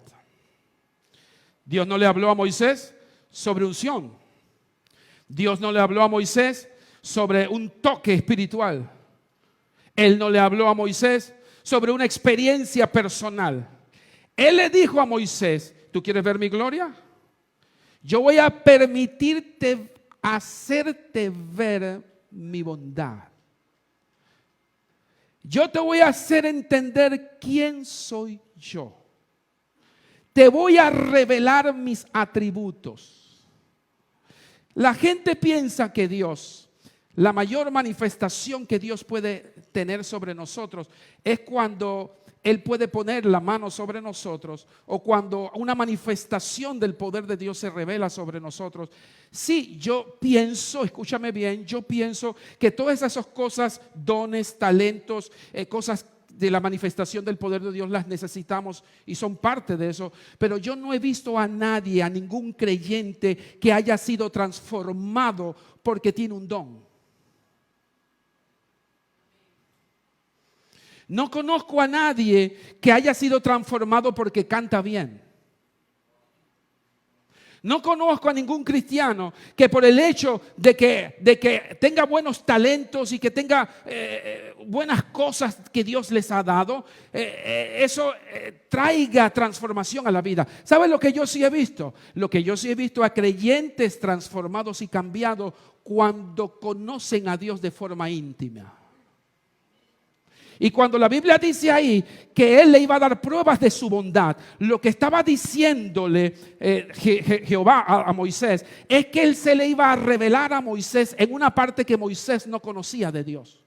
Dios no le habló a Moisés sobre unción. Dios no le habló a Moisés sobre un toque espiritual. Él no le habló a Moisés sobre una experiencia personal. Él le dijo a Moisés: ¿tú quieres ver mi gloria? Yo voy a permitirte hacerte ver mi bondad. Yo te voy a hacer entender quién soy yo. Te voy a revelar mis atributos. La gente piensa que Dios, la mayor manifestación que Dios puede tener sobre nosotros es cuando Él puede poner la mano sobre nosotros o cuando una manifestación del poder de Dios se revela sobre nosotros. Sí, yo pienso, escúchame bien, yo pienso que todas esas cosas, dones, talentos, cosas de la manifestación del poder de Dios las necesitamos y son parte de eso. Pero yo no he visto a nadie, a ningún creyente que haya sido transformado porque tiene un don. No conozco a nadie que haya sido transformado porque canta bien. No conozco a ningún cristiano que por el hecho de que tenga buenos talentos y que tenga buenas cosas que Dios les ha dado, eso traiga transformación a la vida. ¿Sabes lo que yo sí he visto? Lo que yo sí he visto a creyentes transformados y cambiados cuando conocen a Dios de forma íntima. Y cuando la Biblia dice ahí que Él le iba a dar pruebas de su bondad, lo que estaba diciéndole Jehová a Moisés es que Él se le iba a revelar a Moisés en una parte que Moisés no conocía de Dios.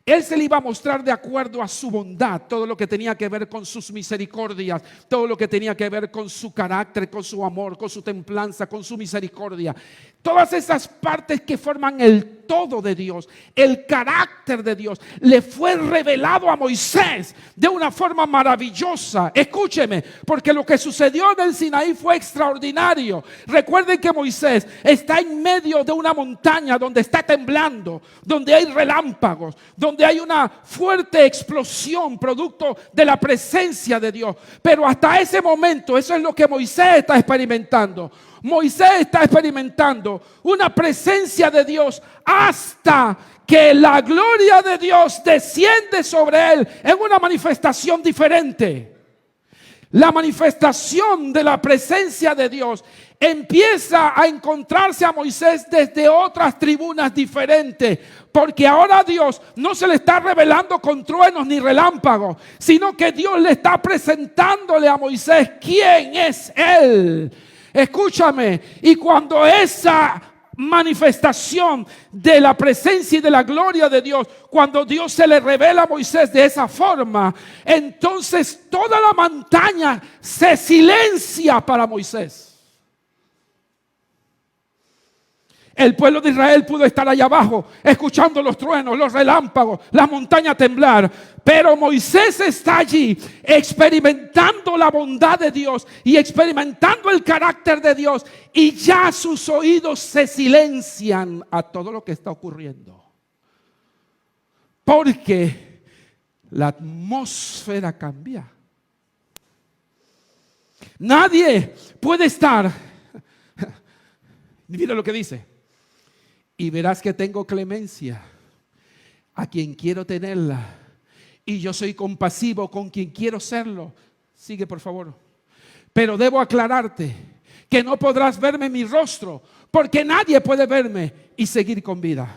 Él se le iba a mostrar de acuerdo a su bondad, todo lo que tenía que ver con sus misericordias, todo lo que tenía que ver con su carácter, con su amor, con su templanza, con su misericordia. Todas esas partes que forman el todo de Dios, el carácter de Dios, le fue revelado a Moisés de una forma maravillosa. Escúcheme, porque lo que sucedió en el Sinaí fue extraordinario. Recuerden que Moisés está en medio de una montaña donde está temblando, donde hay relámpagos, donde hay una fuerte explosión producto de la presencia de Dios. Pero hasta ese momento, eso es lo que Moisés está experimentando. Moisés está experimentando una presencia de Dios hasta que la gloria de Dios desciende sobre él en una manifestación diferente. La manifestación de la presencia de Dios empieza a encontrarse a Moisés desde otras tribunas diferentes, porque ahora Dios no se le está revelando con truenos ni relámpagos, sino que Dios le está presentándole a Moisés quién es él. Escúchame, y cuando esa manifestación de la presencia y de la gloria de Dios, cuando Dios se le revela a Moisés de esa forma, entonces toda la montaña se silencia para Moisés. El pueblo de Israel pudo estar allá abajo escuchando los truenos, los relámpagos, la montaña temblar. Pero Moisés está allí experimentando la bondad de Dios y experimentando el carácter de Dios. Y ya sus oídos se silencian a todo lo que está ocurriendo. Porque la atmósfera cambia. Nadie puede estar. Mira lo que dice. Y verás que tengo clemencia a quien quiero tenerla, y yo soy compasivo con quien quiero serlo. Sigue, por favor. Pero debo aclararte que no podrás verme mi rostro, porque nadie puede verme y seguir con vida.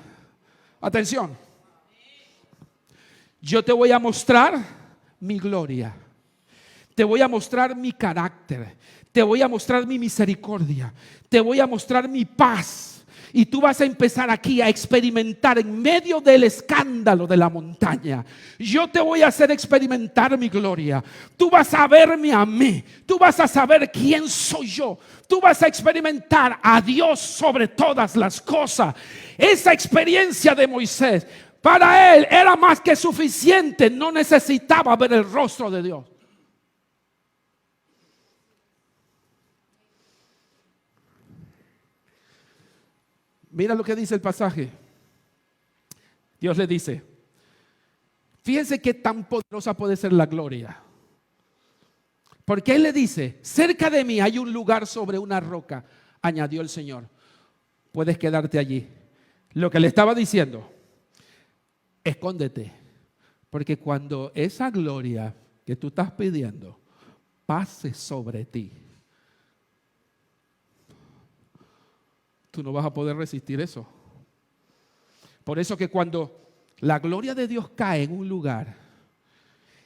Atención. Yo te voy a mostrar mi gloria. Te voy a mostrar mi carácter. Te voy a mostrar mi misericordia. Te voy a mostrar mi paz. Y tú vas a empezar aquí a experimentar en medio del escándalo de la montaña. Yo te voy a hacer experimentar mi gloria. Tú vas a verme a mí. Tú vas a saber quién soy yo. Tú vas a experimentar a Dios sobre todas las cosas. Esa experiencia de Moisés, para él era más que suficiente. No necesitaba ver el rostro de Dios. Mira lo que dice el pasaje. Dios le dice, fíjense qué tan poderosa puede ser la gloria. Porque Él le dice, cerca de mí hay un lugar sobre una roca, añadió el Señor. Puedes quedarte allí. Lo que le estaba diciendo, escóndete. Porque cuando esa gloria que tú estás pidiendo pase sobre ti, tú no vas a poder resistir eso. Por eso que cuando la gloria de Dios cae en un lugar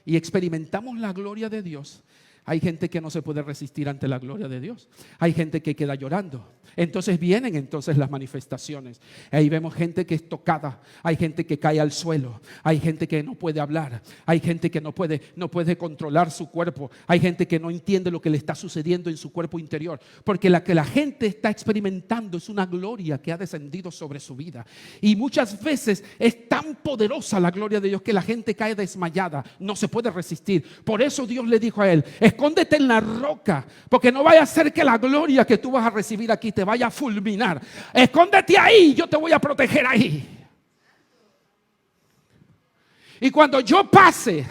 y experimentamos la gloria de Dios, hay gente que no se puede resistir ante la gloria de Dios. Hay gente que queda llorando. Entonces vienen las manifestaciones. Ahí vemos gente que es tocada. Hay gente que cae al suelo. Hay gente que no puede hablar. Hay gente que no puede controlar su cuerpo. Hay gente que no entiende lo que le está sucediendo en su cuerpo interior. Porque la que la gente está experimentando es una gloria que ha descendido sobre su vida. Y muchas veces es tan poderosa la gloria de Dios que la gente cae desmayada. No se puede resistir. Por eso Dios le dijo a él, escóndete en la roca, porque no vaya a ser que la gloria que tú vas a recibir aquí te vaya a fulminar. Escóndete ahí, yo te voy a proteger ahí. Y cuando yo pase,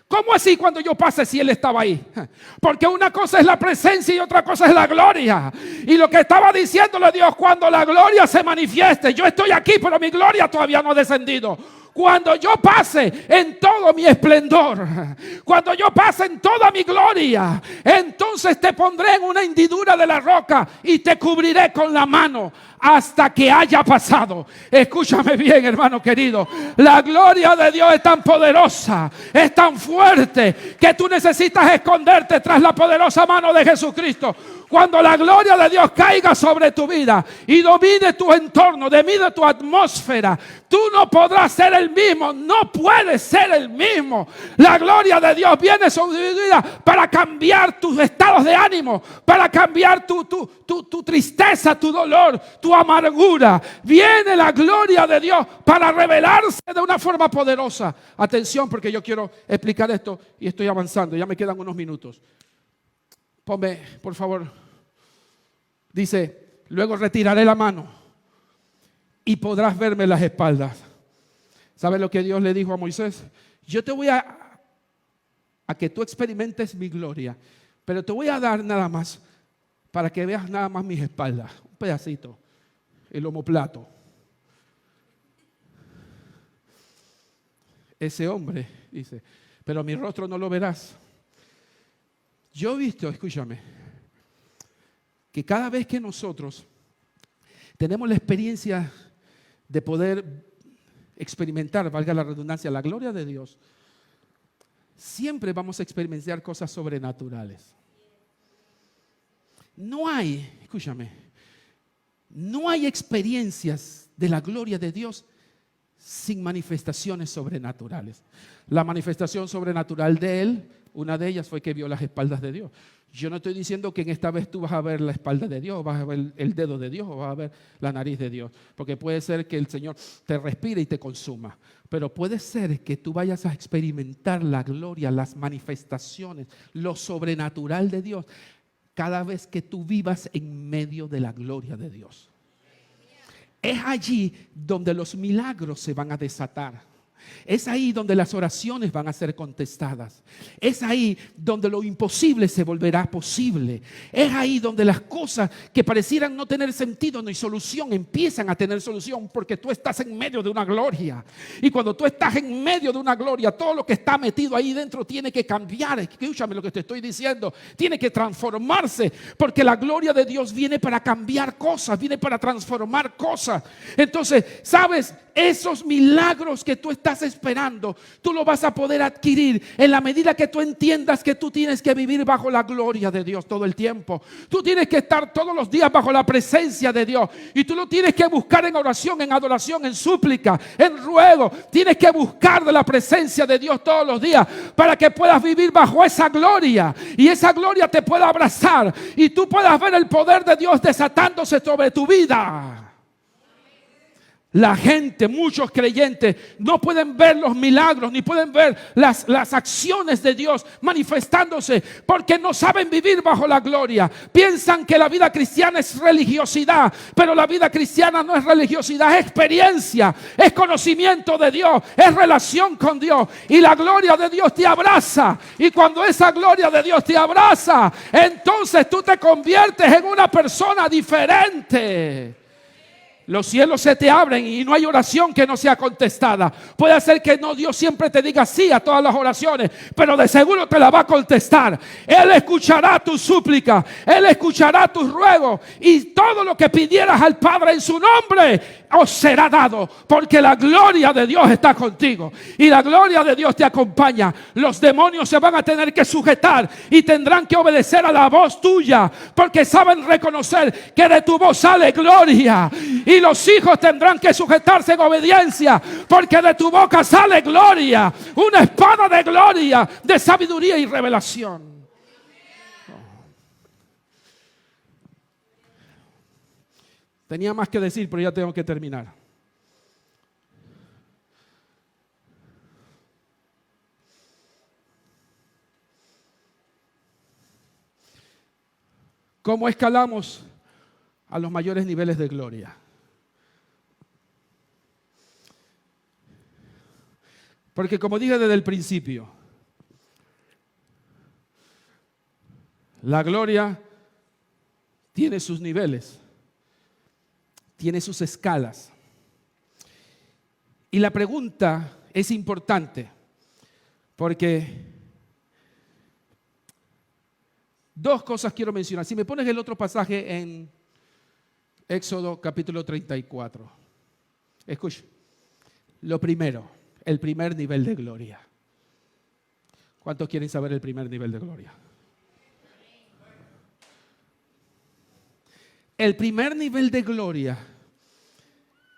¿cómo así cuando yo pase si Él estaba ahí? Porque una cosa es la presencia y otra cosa es la gloria. Y lo que estaba diciéndole Dios, cuando la gloria se manifieste, yo estoy aquí, pero mi gloria todavía no ha descendido. Cuando yo pase en todo mi esplendor, cuando yo pase en toda mi gloria, entonces te pondré en una hendidura de la roca y te cubriré con la mano. hasta que haya pasado. Escúchame bien, hermano querido. La gloria de Dios es tan poderosa, es tan fuerte, que tú necesitas esconderte tras la poderosa mano de Jesucristo. Cuando la gloria de Dios caiga sobre tu vida y domine tu entorno, domine tu atmósfera, tú no podrás ser el mismo, no puedes ser el mismo. La gloria de Dios viene sobre tu vida para cambiar tus estados de ánimo, para cambiar tu tristeza, tu dolor, tu amargura. Viene la gloria de Dios para revelarse de una forma poderosa. Atención, porque yo quiero explicar esto y estoy avanzando, ya me quedan unos minutos. Ponme, por favor. Dice, luego retiraré la mano y podrás verme las espaldas. ¿Sabes lo que Dios le dijo a Moisés? Yo te voy a que tú experimentes mi gloria, pero te voy a dar nada más para que veas nada más mis espaldas. Un pedacito, el omoplato. Ese hombre dice, pero mi rostro no lo verás. Yo he visto, escúchame, que cada vez que nosotros tenemos la experiencia de poder experimentar, valga la redundancia, la gloria de Dios, siempre vamos a experimentar cosas sobrenaturales. No hay, escúchame, no hay experiencias de la gloria de Dios sin manifestaciones sobrenaturales. La manifestación sobrenatural de Él, una de ellas fue que vio las espaldas de Dios. Yo no estoy diciendo que en esta vez tú vas a ver la espalda de Dios, vas a ver el dedo de Dios o vas a ver la nariz de Dios. Porque puede ser que el Señor te respire y te consuma. Pero puede ser que tú vayas a experimentar la gloria, las manifestaciones, lo sobrenatural de Dios cada vez que tú vivas en medio de la gloria de Dios. Es allí donde los milagros se van a desatar. Es ahí donde las oraciones van a ser contestadas. Es ahí donde lo imposible se volverá posible. Es ahí donde las cosas que parecieran no tener sentido ni solución empiezan a tener solución, porque tú estás en medio de una gloria. Y cuando tú estás en medio de una gloria, todo lo que está metido ahí dentro tiene que cambiar. Escúchame lo que te estoy diciendo. Tiene que transformarse, porque la gloria de Dios viene para cambiar cosas, viene para transformar cosas. Entonces, ¿sabes? Esos milagros que tú estás esperando, tú lo vas a poder adquirir en la medida que tú entiendas que tú tienes que vivir bajo la gloria de Dios todo el tiempo. Tú tienes que estar todos los días bajo la presencia de Dios, y tú lo tienes que buscar en oración, en adoración, en súplica, en ruego. Tienes que buscar de la presencia de Dios todos los días para que puedas vivir bajo esa gloria, y esa gloria te pueda abrazar y tú puedas ver el poder de Dios desatándose sobre tu vida. La gente, muchos creyentes, no pueden ver los milagros ni pueden ver las acciones de Dios manifestándose porque no saben vivir bajo la gloria. Piensan que la vida cristiana es religiosidad, pero la vida cristiana no es religiosidad, es experiencia, es conocimiento de Dios, es relación con Dios, y la gloria de Dios te abraza. Y cuando esa gloria de Dios te abraza, entonces tú te conviertes en una persona diferente. Los cielos se te abren y no hay oración que no sea contestada. Puede ser que no Dios siempre te diga sí a todas las oraciones, pero de seguro te la va a contestar. Él escuchará tu súplica, Él escuchará tus ruegos, y todo lo que pidieras al Padre en su nombre os será dado, porque la gloria de Dios está contigo y la gloria de Dios te acompaña. Los demonios se van a tener que sujetar y tendrán que obedecer a la voz tuya, porque saben reconocer que de tu voz sale gloria. Y los hijos tendrán que sujetarse en obediencia, porque de tu boca sale gloria, una espada de gloria, de sabiduría y revelación. Tenía más que decir, pero ya tengo que terminar. ¿Cómo escalamos a los mayores niveles de gloria? Porque como dije desde el principio, la gloria tiene sus niveles, tiene sus escalas. Y la pregunta es importante, porque dos cosas quiero mencionar. Si me pones el otro pasaje en Éxodo capítulo 34. Escucha, lo primero, el primer nivel de gloria. ¿Cuántos quieren saber el primer nivel de gloria? El primer nivel de gloria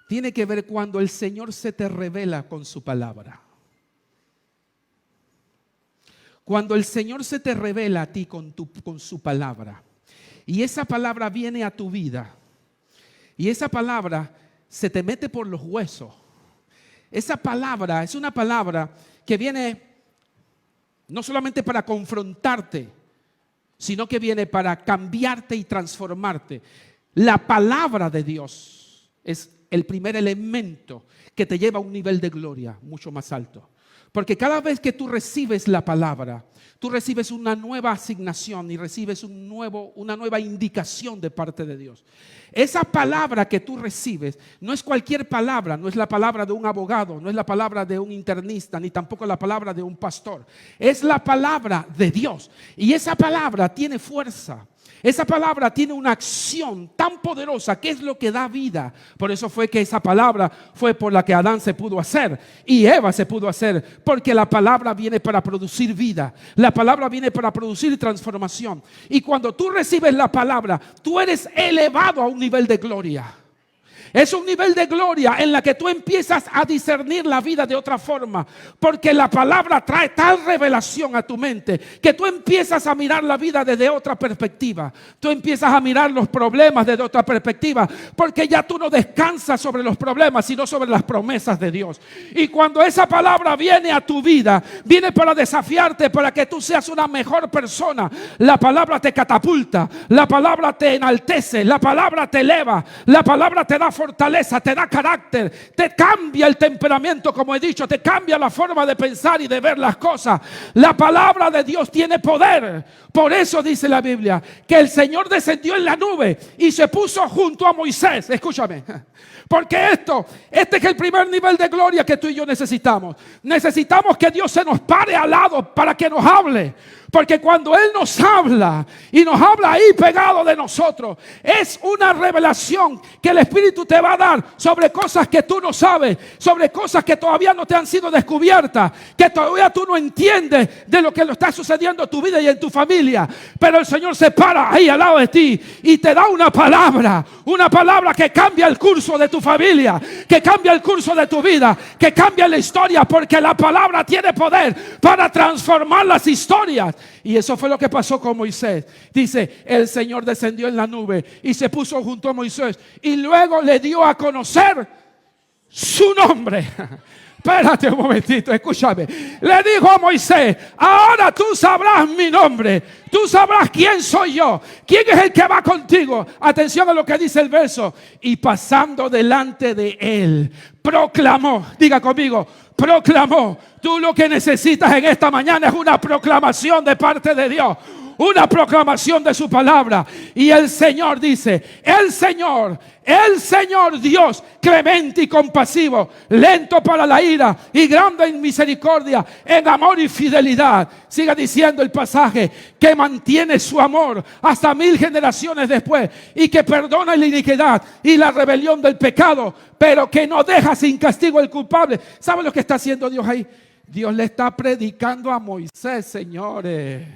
tiene que ver cuando el Señor se te revela con su palabra. Cuando el Señor se te revela a ti con su palabra. Y esa palabra viene a tu vida. Y esa palabra se te mete por los huesos. Esa palabra es una palabra que viene no solamente para confrontarte, sino que viene para cambiarte y transformarte. La palabra de Dios es el primer elemento que te lleva a un nivel de gloria mucho más alto. Porque cada vez que tú recibes la palabra, tú recibes una nueva asignación y recibes una nueva indicación de parte de Dios. Esa palabra que tú recibes no es cualquier palabra, no es la palabra de un abogado, no es la palabra de un internista, ni tampoco la palabra de un pastor. Es la palabra de Dios. Y esa palabra tiene fuerza. Esa palabra tiene una acción tan poderosa que es lo que da vida. Por eso fue que esa palabra fue por la que Adán se pudo hacer y Eva se pudo hacer, porque la palabra viene para producir vida. La palabra viene para producir transformación. Y cuando tú recibes la palabra, tú eres elevado a un nivel de gloria. Es un nivel de gloria en la que tú empiezas a discernir la vida de otra forma, porque la palabra trae tal revelación a tu mente que tú empiezas a mirar la vida desde otra perspectiva. Tú empiezas a mirar los problemas desde otra perspectiva, porque ya tú no descansas sobre los problemas, sino sobre las promesas de Dios. Y cuando esa palabra viene a tu vida, viene para desafiarte, para que tú seas una mejor persona. La palabra te catapulta, la palabra te enaltece, la palabra te eleva, la palabra te da fortaleza, te da carácter, te cambia el temperamento, como he dicho, te cambia la forma de pensar y de ver las cosas. La palabra de Dios tiene poder. Por eso dice la Biblia que el Señor descendió en la nube y se puso junto a Moisés. Escúchame, porque este es el primer nivel de gloria que tú y yo necesitamos. Necesitamos que Dios se nos pare al lado para que nos hable. Porque cuando Él nos habla y nos habla ahí pegado de nosotros, es una revelación que el Espíritu te va a dar sobre cosas que tú no sabes, sobre cosas que todavía no te han sido descubiertas, que todavía tú no entiendes de lo que lo está sucediendo en tu vida y en tu familia. Pero el Señor se para ahí al lado de ti y te da una palabra que cambia el curso de tu familia, que cambia el curso de tu vida, que cambia la historia, porque la palabra tiene poder para transformar las historias. Y eso fue lo que pasó con Moisés. Dice, el Señor descendió en la nube y se puso junto a Moisés y luego le dio a conocer su nombre. Espérate un momentito, escúchame. Le dijo a Moisés, ahora tú sabrás mi nombre, tú sabrás quién soy yo, quién es el que va contigo. Atención a lo que dice el verso. Y pasando delante de él, proclamó, diga conmigo, proclamó. Tú lo que necesitas en esta mañana es una proclamación de parte de Dios, una proclamación de su palabra. Y el Señor dice, el Señor Dios clemente y compasivo, lento para la ira y grande en misericordia, en amor y fidelidad. Siga diciendo el pasaje, que mantiene su amor hasta 1000 generaciones después y que perdona la iniquidad y la rebelión del pecado, pero que no deja sin castigo al culpable. ¿Sabe lo que está haciendo Dios ahí? Dios le está predicando a Moisés, señores.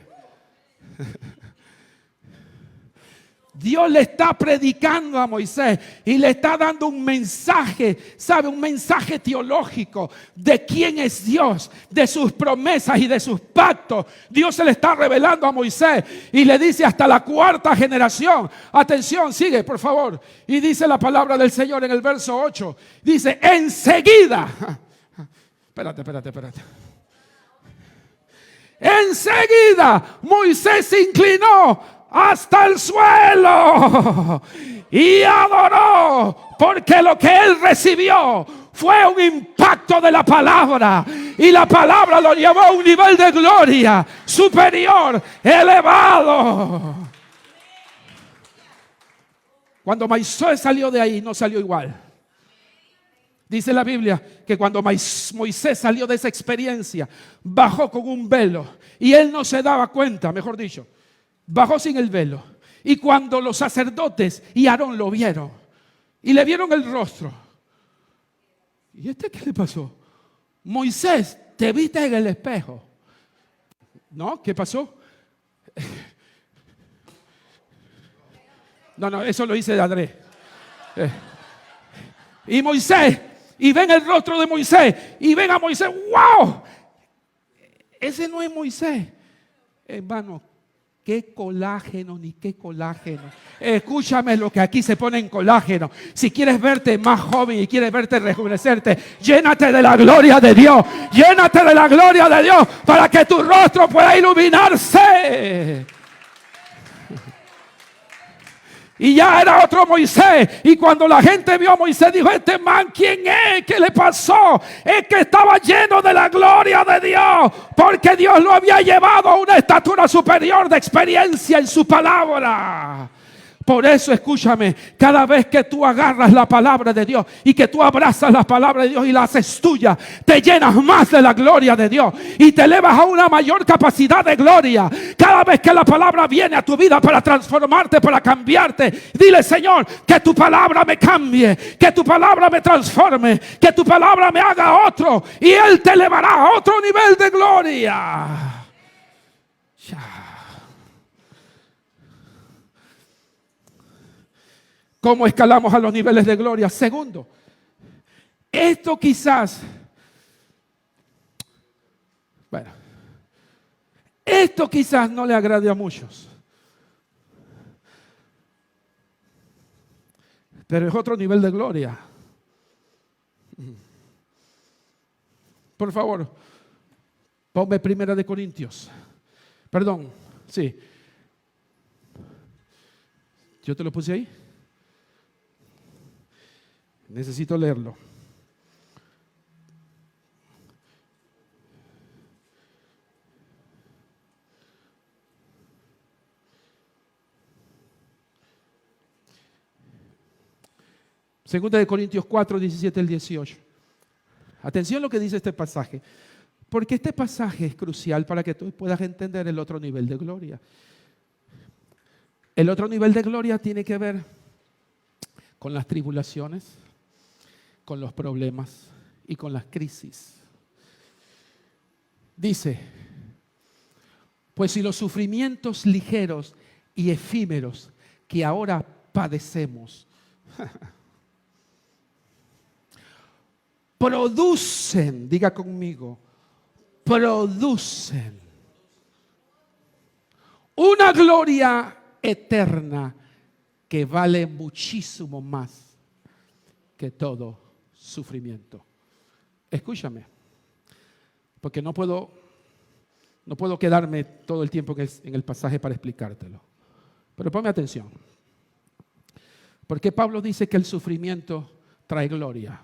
Dios le está predicando a Moisés y le está dando un mensaje, ¿sabe? Un mensaje teológico de quién es Dios, de sus promesas y de sus pactos. Dios se le está revelando a Moisés y le dice hasta la 4ª generación. Atención, sigue por favor. Y dice la palabra del Señor en el verso 8. Dice, enseguida. Espérate. Enseguida Moisés se inclinó hasta el suelo y adoró, porque lo que él recibió fue un impacto de la palabra, y la palabra lo llevó a un nivel de gloria superior, elevado. Cuando Moisés salió de ahí, no salió igual. Dice la Biblia que cuando Moisés salió de esa experiencia, bajó con un velo y él no se daba cuenta, mejor dicho, bajó sin el velo. Y cuando los sacerdotes y Aarón lo vieron, y le vieron el rostro. ¿Y este qué le pasó? Moisés, ¿te viste en el espejo? ¿No? ¿Qué pasó? No, eso lo hice de Andrés. Y Moisés, y ven el rostro de Moisés, y ven a Moisés, ¡wow! Ese no es Moisés. Hermano, qué colágeno, ni qué colágeno. Escúchame lo que aquí se pone en colágeno. Si quieres verte más joven y quieres verte rejuvenecerte, llénate de la gloria de Dios. Llénate de la gloria de Dios para que tu rostro pueda iluminarse. Y ya era otro Moisés. Y cuando la gente vio a Moisés, dijo: este man, ¿quién es? ¿Qué le pasó? Es que estaba lleno de la gloria de Dios, porque Dios lo había llevado a una estatura superior de experiencia en su palabra. Por eso, escúchame, cada vez que tú agarras la palabra de Dios y que tú abrazas la palabra de Dios y la haces tuya, te llenas más de la gloria de Dios y te elevas a una mayor capacidad de gloria. Cada vez que la palabra viene a tu vida para transformarte, para cambiarte, dile: Señor, que tu palabra me cambie, que tu palabra me transforme, que tu palabra me haga otro, y Él te elevará a otro nivel de gloria. Ya. ¿Cómo escalamos a los niveles de gloria? Segundo, esto quizás no le agrade a muchos, pero es otro nivel de gloria. Por favor, ponme 1 Corintios. Perdón, sí. ¿Yo te lo puse ahí? Necesito leerlo. Segunda de Corintios 4, 17 al 18. Atención a lo que dice este pasaje, porque este pasaje es crucial para que tú puedas entender el otro nivel de gloria. El otro nivel de gloria tiene que ver con las tribulaciones, con los problemas y con las crisis. Dice: pues si los sufrimientos ligeros y efímeros que ahora padecemos producen, diga conmigo, producen una gloria eterna que vale muchísimo más que todo sufrimiento. Escúchame, porque no puedo quedarme todo el tiempo en el pasaje para explicártelo. Pero ponme atención. Porque Pablo dice que el sufrimiento trae gloria.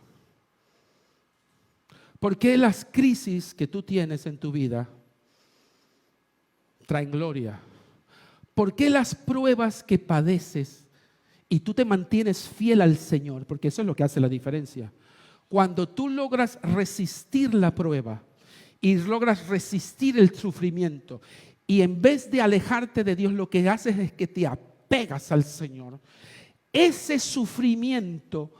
¿Por qué las crisis que tú tienes en tu vida traen gloria? ¿Por qué las pruebas que padeces y tú te mantienes fiel al Señor? Porque eso es lo que hace la diferencia. Cuando tú logras resistir la prueba y logras resistir el sufrimiento, y en vez de alejarte de Dios, lo que haces es que te apegas al Señor, ese sufrimiento,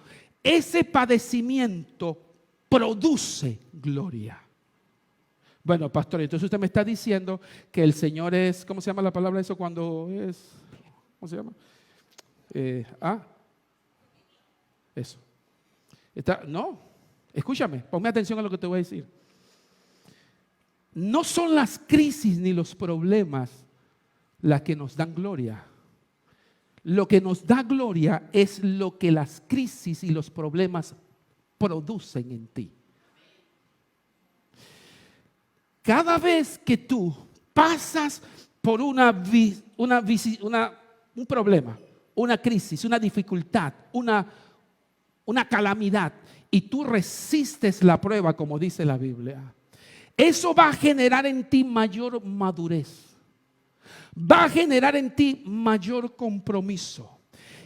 ese padecimiento produce gloria. Bueno, pastor, entonces usted me está diciendo que el Señor es, ¿cómo se llama la palabra eso cuando es? ¿Cómo se llama? Eso. No, escúchame, ponme atención a lo que te voy a decir. No son las crisis ni los problemas las que nos dan gloria. Lo que nos da gloria es lo que las crisis y los problemas producen en ti. Cada vez que tú pasas por un problema, una crisis, una dificultad, una calamidad, y tú resistes la prueba, como dice la Biblia, eso va a generar en ti mayor madurez, va a generar en ti mayor compromiso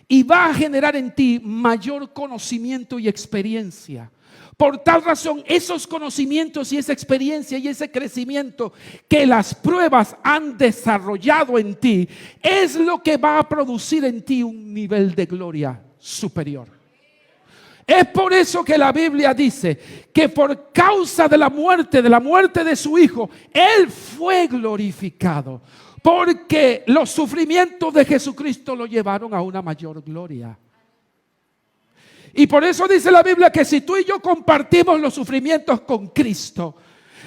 y va a generar en ti mayor conocimiento y experiencia. Por tal razón, esos conocimientos y esa experiencia y ese crecimiento que las pruebas han desarrollado en ti es lo que va a producir en ti un nivel de gloria superior. Es por eso que la Biblia dice que por causa de la muerte de su Hijo, Él fue glorificado. Porque los sufrimientos de Jesucristo lo llevaron a una mayor gloria. Y por eso dice la Biblia que si tú y yo compartimos los sufrimientos con Cristo,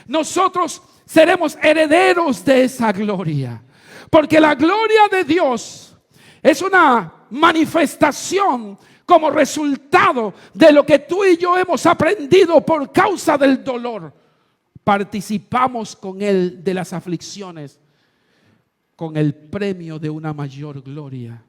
nosotros seremos herederos de esa gloria. Porque la gloria de Dios es una manifestación como resultado de lo que tú y yo hemos aprendido por causa del dolor. Participamos con Él de las aflicciones, con el premio de una mayor gloria.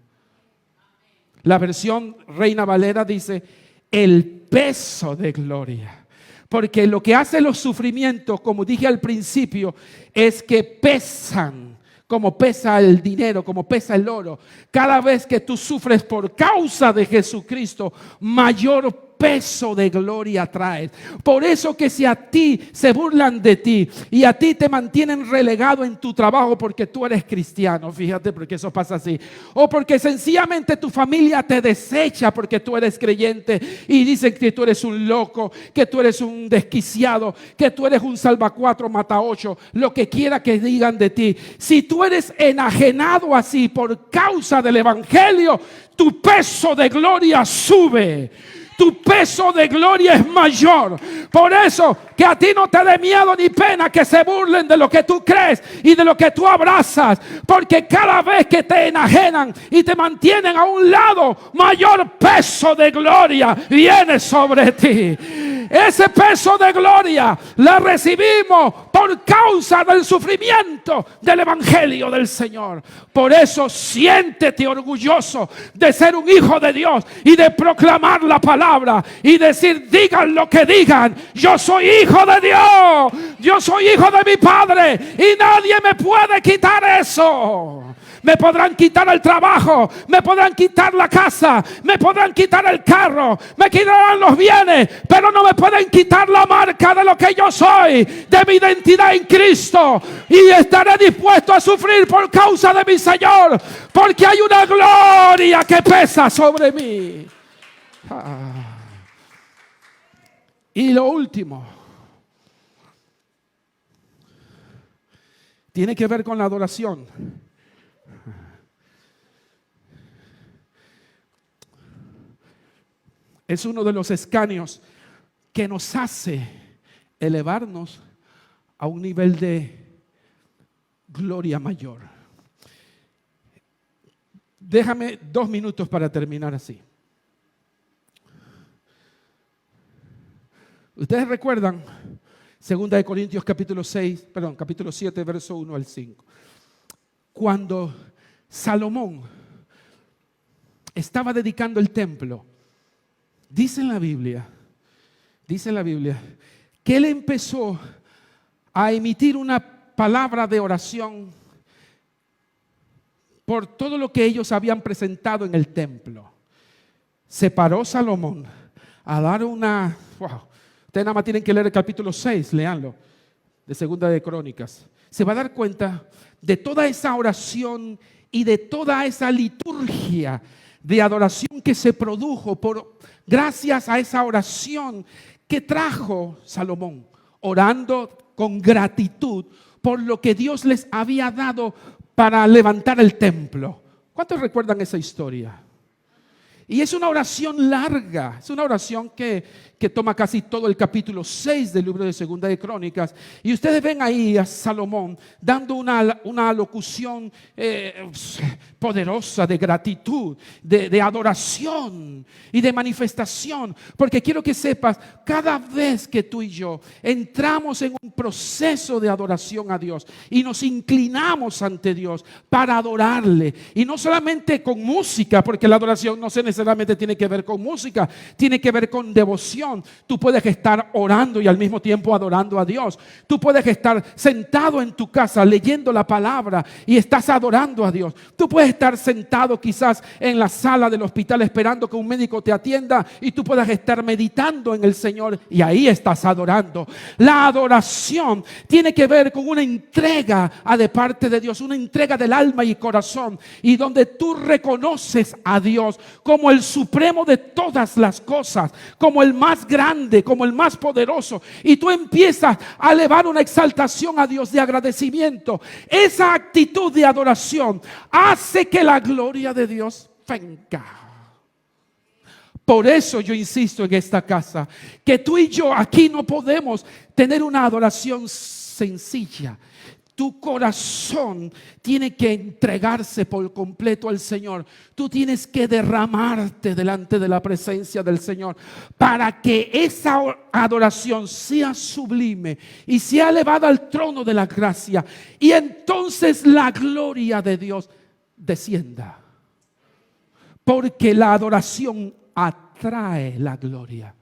La versión Reina Valera dice, el peso de gloria. Porque lo que hace los sufrimientos, como dije al principio, es que pesan, como pesa el dinero, como pesa el oro. Cada vez que tú sufres por causa de Jesucristo, mayor peso de gloria traes. Por eso que si a ti se burlan de ti y a ti te mantienen relegado en tu trabajo porque tú eres cristiano, fíjate, porque eso pasa así, o porque sencillamente tu familia te desecha porque tú eres creyente y dicen que tú eres un loco, que tú eres un desquiciado, que tú eres un salvacuatro mataocho, lo que quiera que digan de ti. Si tú eres enajenado así por causa del evangelio, tu peso de gloria sube. Tu peso de gloria es mayor. Por eso que a ti no te dé miedo ni pena que se burlen de lo que tú crees y de lo que tú abrazas. Porque cada vez que te enajenan y te mantienen a un lado, mayor peso de gloria viene sobre ti. Ese peso de gloria la recibimos por causa del sufrimiento del evangelio del Señor. Por eso siéntete orgulloso de ser un hijo de Dios y de proclamar la palabra y decir, digan lo que digan, yo soy hijo de Dios, yo soy hijo de mi Padre y nadie me puede quitar eso. Me podrán quitar el trabajo, me podrán quitar la casa, me podrán quitar el carro, me quitarán los bienes, pero no me pueden quitar la marca de lo que yo soy, de mi identidad en Cristo. Y estaré dispuesto a sufrir por causa de mi Señor, porque hay una gloria que pesa sobre mí. Y lo último tiene que ver con la adoración. Es uno de los escáneos que nos hace elevarnos a un nivel de gloria mayor. Déjame 2 minutos para terminar así. Ustedes recuerdan 2 Corintios capítulo 7, verso 1 al 5. Cuando Salomón estaba dedicando el templo, dice en la Biblia que él empezó a emitir una palabra de oración por todo lo que ellos habían presentado en el templo. Se paró Salomón a dar una... Ustedes nada más tienen que leer el capítulo 6, léanlo, de 2 de Crónicas. Se va a dar cuenta de toda esa oración y de toda esa liturgia de adoración que se produjo gracias a esa oración que trajo Salomón, orando con gratitud por lo que Dios les había dado para levantar el templo. ¿Cuántos recuerdan esa historia? Y es una oración larga, es una oración que toma casi todo el capítulo 6 del libro de 2 de Crónicas. Y ustedes ven ahí a Salomón dando una locución poderosa de gratitud, de adoración y de manifestación. Porque quiero que sepas, cada vez que tú y yo entramos en un proceso de adoración a Dios y nos inclinamos ante Dios para adorarle, y no solamente con música, porque la adoración no se necesariamente tiene que ver con música, tiene que ver con devoción. Tú puedes estar orando y al mismo tiempo adorando a Dios. Tú puedes estar sentado en tu casa leyendo la palabra y estás adorando a Dios. Tú puedes estar sentado quizás en la sala del hospital esperando que un médico te atienda y tú puedas estar meditando en el Señor y ahí estás adorando. La adoración tiene que ver con una entrega de parte de Dios, una entrega del alma y corazón, y donde tú reconoces a Dios como como el supremo de todas las cosas, como el más grande, como el más poderoso. Y tú empiezas a elevar una exaltación a Dios de agradecimiento. Esa actitud de adoración hace que la gloria de Dios venga. Por eso yo insisto en esta casa, que tú y yo aquí no podemos tener una adoración sencilla. Tu corazón tiene que entregarse por completo al Señor. Tú tienes que derramarte delante de la presencia del Señor para que esa adoración sea sublime y sea elevada al trono de la gracia. Y entonces la gloria de Dios descienda. Porque la adoración atrae la gloria.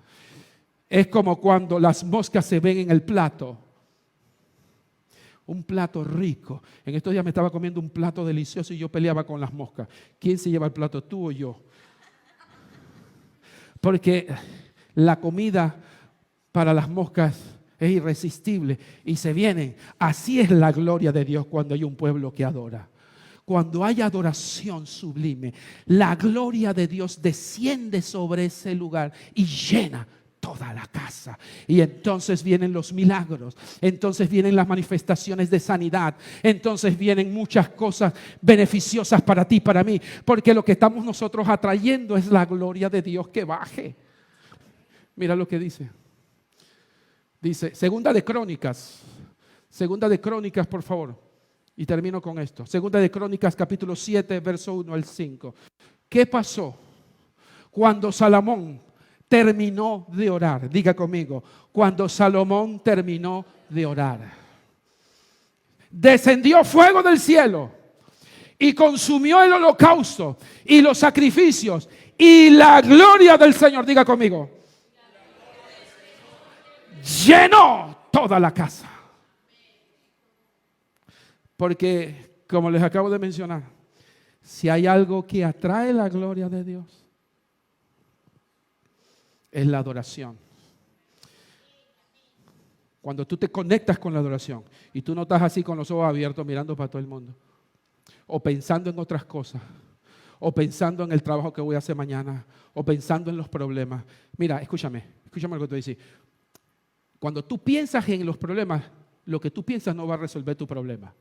Es como cuando las moscas se ven en el plato. Un plato rico. En estos días me estaba comiendo un plato delicioso y yo peleaba con las moscas. ¿Quién se lleva el plato, tú o yo? Porque la comida para las moscas es irresistible y se vienen. Así es la gloria de Dios cuando hay un pueblo que adora. Cuando hay adoración sublime, la gloria de Dios desciende sobre ese lugar y llena toda la casa. Y entonces vienen los milagros, entonces vienen las manifestaciones de sanidad, entonces vienen muchas cosas beneficiosas para ti, para mí, porque lo que estamos nosotros atrayendo es la gloria de Dios que baje. Mira lo que dice. Dice, Segunda de Crónicas, por favor, y termino con esto. Segunda de Crónicas, capítulo 7, verso 1 al 5. ¿Qué pasó cuando Salomón terminó de orar? Diga conmigo, cuando Salomón terminó de orar, descendió fuego del cielo y consumió el holocausto y los sacrificios, y la gloria del Señor, diga conmigo, llenó toda la casa. Porque, como les acabo de mencionar, si hay algo que atrae la gloria de Dios, es la adoración. Cuando tú te conectas con la adoración y tú no estás así con los ojos abiertos mirando para todo el mundo, o pensando en otras cosas, o pensando en el trabajo que voy a hacer mañana, o pensando en los problemas. Mira, escúchame lo que te voy a decir. Cuando tú piensas en los problemas, lo que tú piensas no va a resolver tu problema.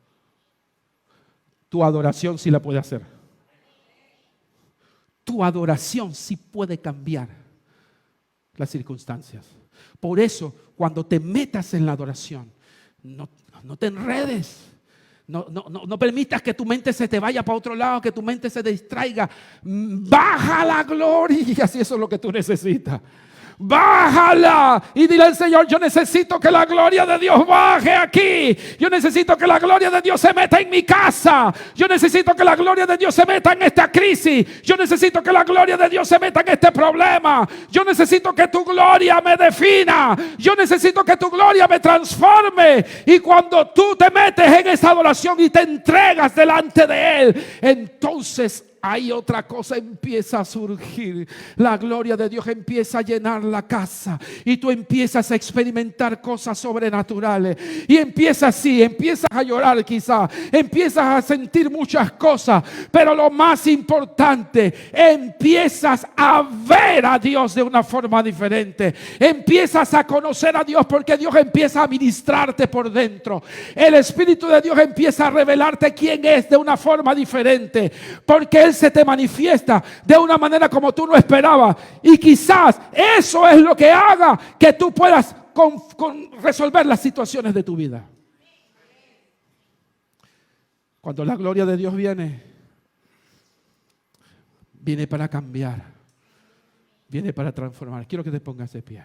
Tu adoración sí la puede hacer. Tu adoración sí puede cambiar las circunstancias. Por eso, cuando te metas en la adoración, no te enredes. No permitas que tu mente se te vaya para otro lado, que tu mente se distraiga. Baja la gloria, si eso es lo que tú necesitas. Bájala y dile al Señor, yo necesito que la gloria de Dios baje aquí. Yo necesito que la gloria de Dios se meta en mi casa. Yo necesito que la gloria de Dios se meta en esta crisis. Yo necesito que la gloria de Dios se meta en este problema. Yo necesito que tu gloria me defina. Yo necesito que tu gloria me transforme. Y cuando tú te metes en esa adoración y te entregas delante de Él, entonces hay otra cosa, empieza a surgir. La gloria de Dios empieza a llenar la casa y tú empiezas a experimentar cosas sobrenaturales. Y empiezas a llorar quizá, empiezas a sentir muchas cosas, pero lo más importante, empiezas a ver a Dios de una forma diferente. Empiezas a conocer a Dios porque Dios empieza a ministrarte por dentro. El Espíritu de Dios empieza a revelarte quién es de una forma diferente, porque Él se te manifiesta de una manera como tú no esperabas, y quizás eso es lo que haga que tú puedas resolver las situaciones de tu vida. Cuando la gloria de Dios viene para cambiar, viene para transformar. Quiero que te pongas de pie.